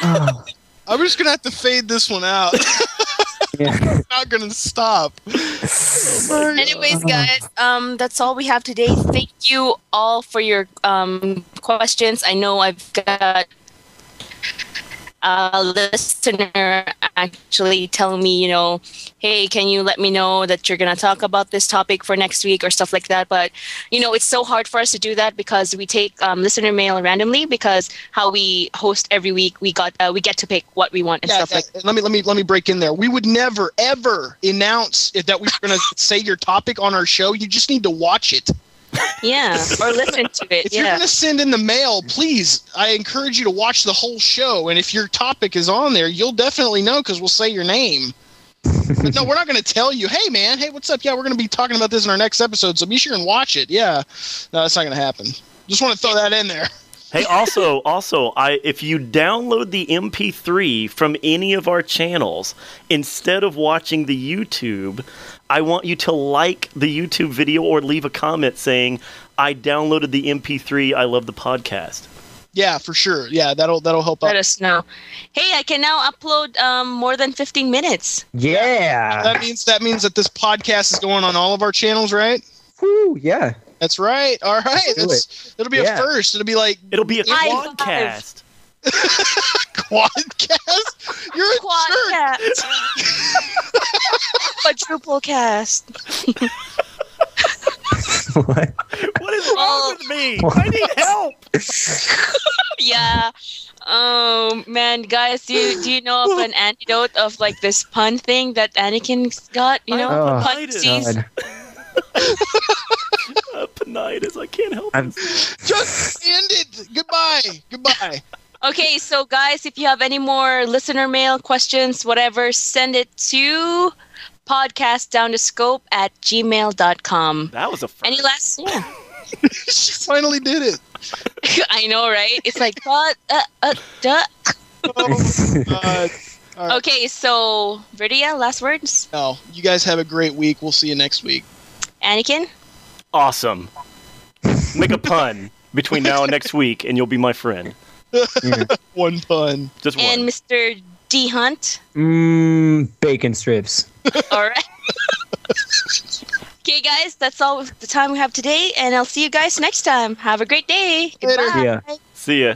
oh, I'm just gonna have to fade this one out. yeah. I'm not gonna stop. Anyways, guys, that's all we have today. Thank you all for your questions. I know I've got a listener actually telling me, hey, can you let me know that you're going to talk about this topic for next week or stuff like that. But, it's so hard for us to do that because we take listener mail randomly because how we host every week, we get to pick what we want and stuff like that. Let me break in there. We would never, ever announce that we were going to say your topic on our show. You just need to watch it. Yeah, or listen to it. If you're going to send in the mail, please, I encourage you to watch the whole show. And if your topic is on there, you'll definitely know because we'll say your name. But no, we're not going to tell you, hey, man, hey, what's up? Yeah, we're going to be talking about this in our next episode, so be sure and watch it. Yeah. No, that's not going to happen. Just want to throw that in there. Hey, also, if you download the MP3 from any of our channels, instead of watching the YouTube, I want you to like the YouTube video or leave a comment saying, I downloaded the MP3, I love the podcast. Yeah, for sure. Yeah, that'll help Let out. us know. Hey, I can now upload more than 15 minutes. Yeah. That means that this podcast is going on all of our channels, right? Woo, yeah. That's right. All right. do It'll be a first. It'll be like It'll be a High quadcast. quadcast. You're a jerk. Quadcast. Quadruple cast. What? What is wrong with me? I need help. Yeah. Oh man, guys, do you know of an antidote of like this pun thing that Anakin's got? You know, Oh, pun disease. God. Panitis. I can't help it. Just end it. Goodbye. Okay, so guys, if you have any more listener mail questions, whatever, send it to podcastdownthescope@gmail.com. That was a first. Any last? Yeah. She finally did it. I know, right? It's like what? Duh. Oh my God. All right. Okay, so Verdia, last words. No, you guys have a great week. We'll see you next week. Anakin. Awesome. Make a pun between now and next week, and you'll be my friend. One pun. Just one. And Mr. D Hunt. Bacon strips. All right. Okay, guys, that's all the time we have today, and I'll see you guys next time. Have a great day. Later. Goodbye. Yeah. See ya.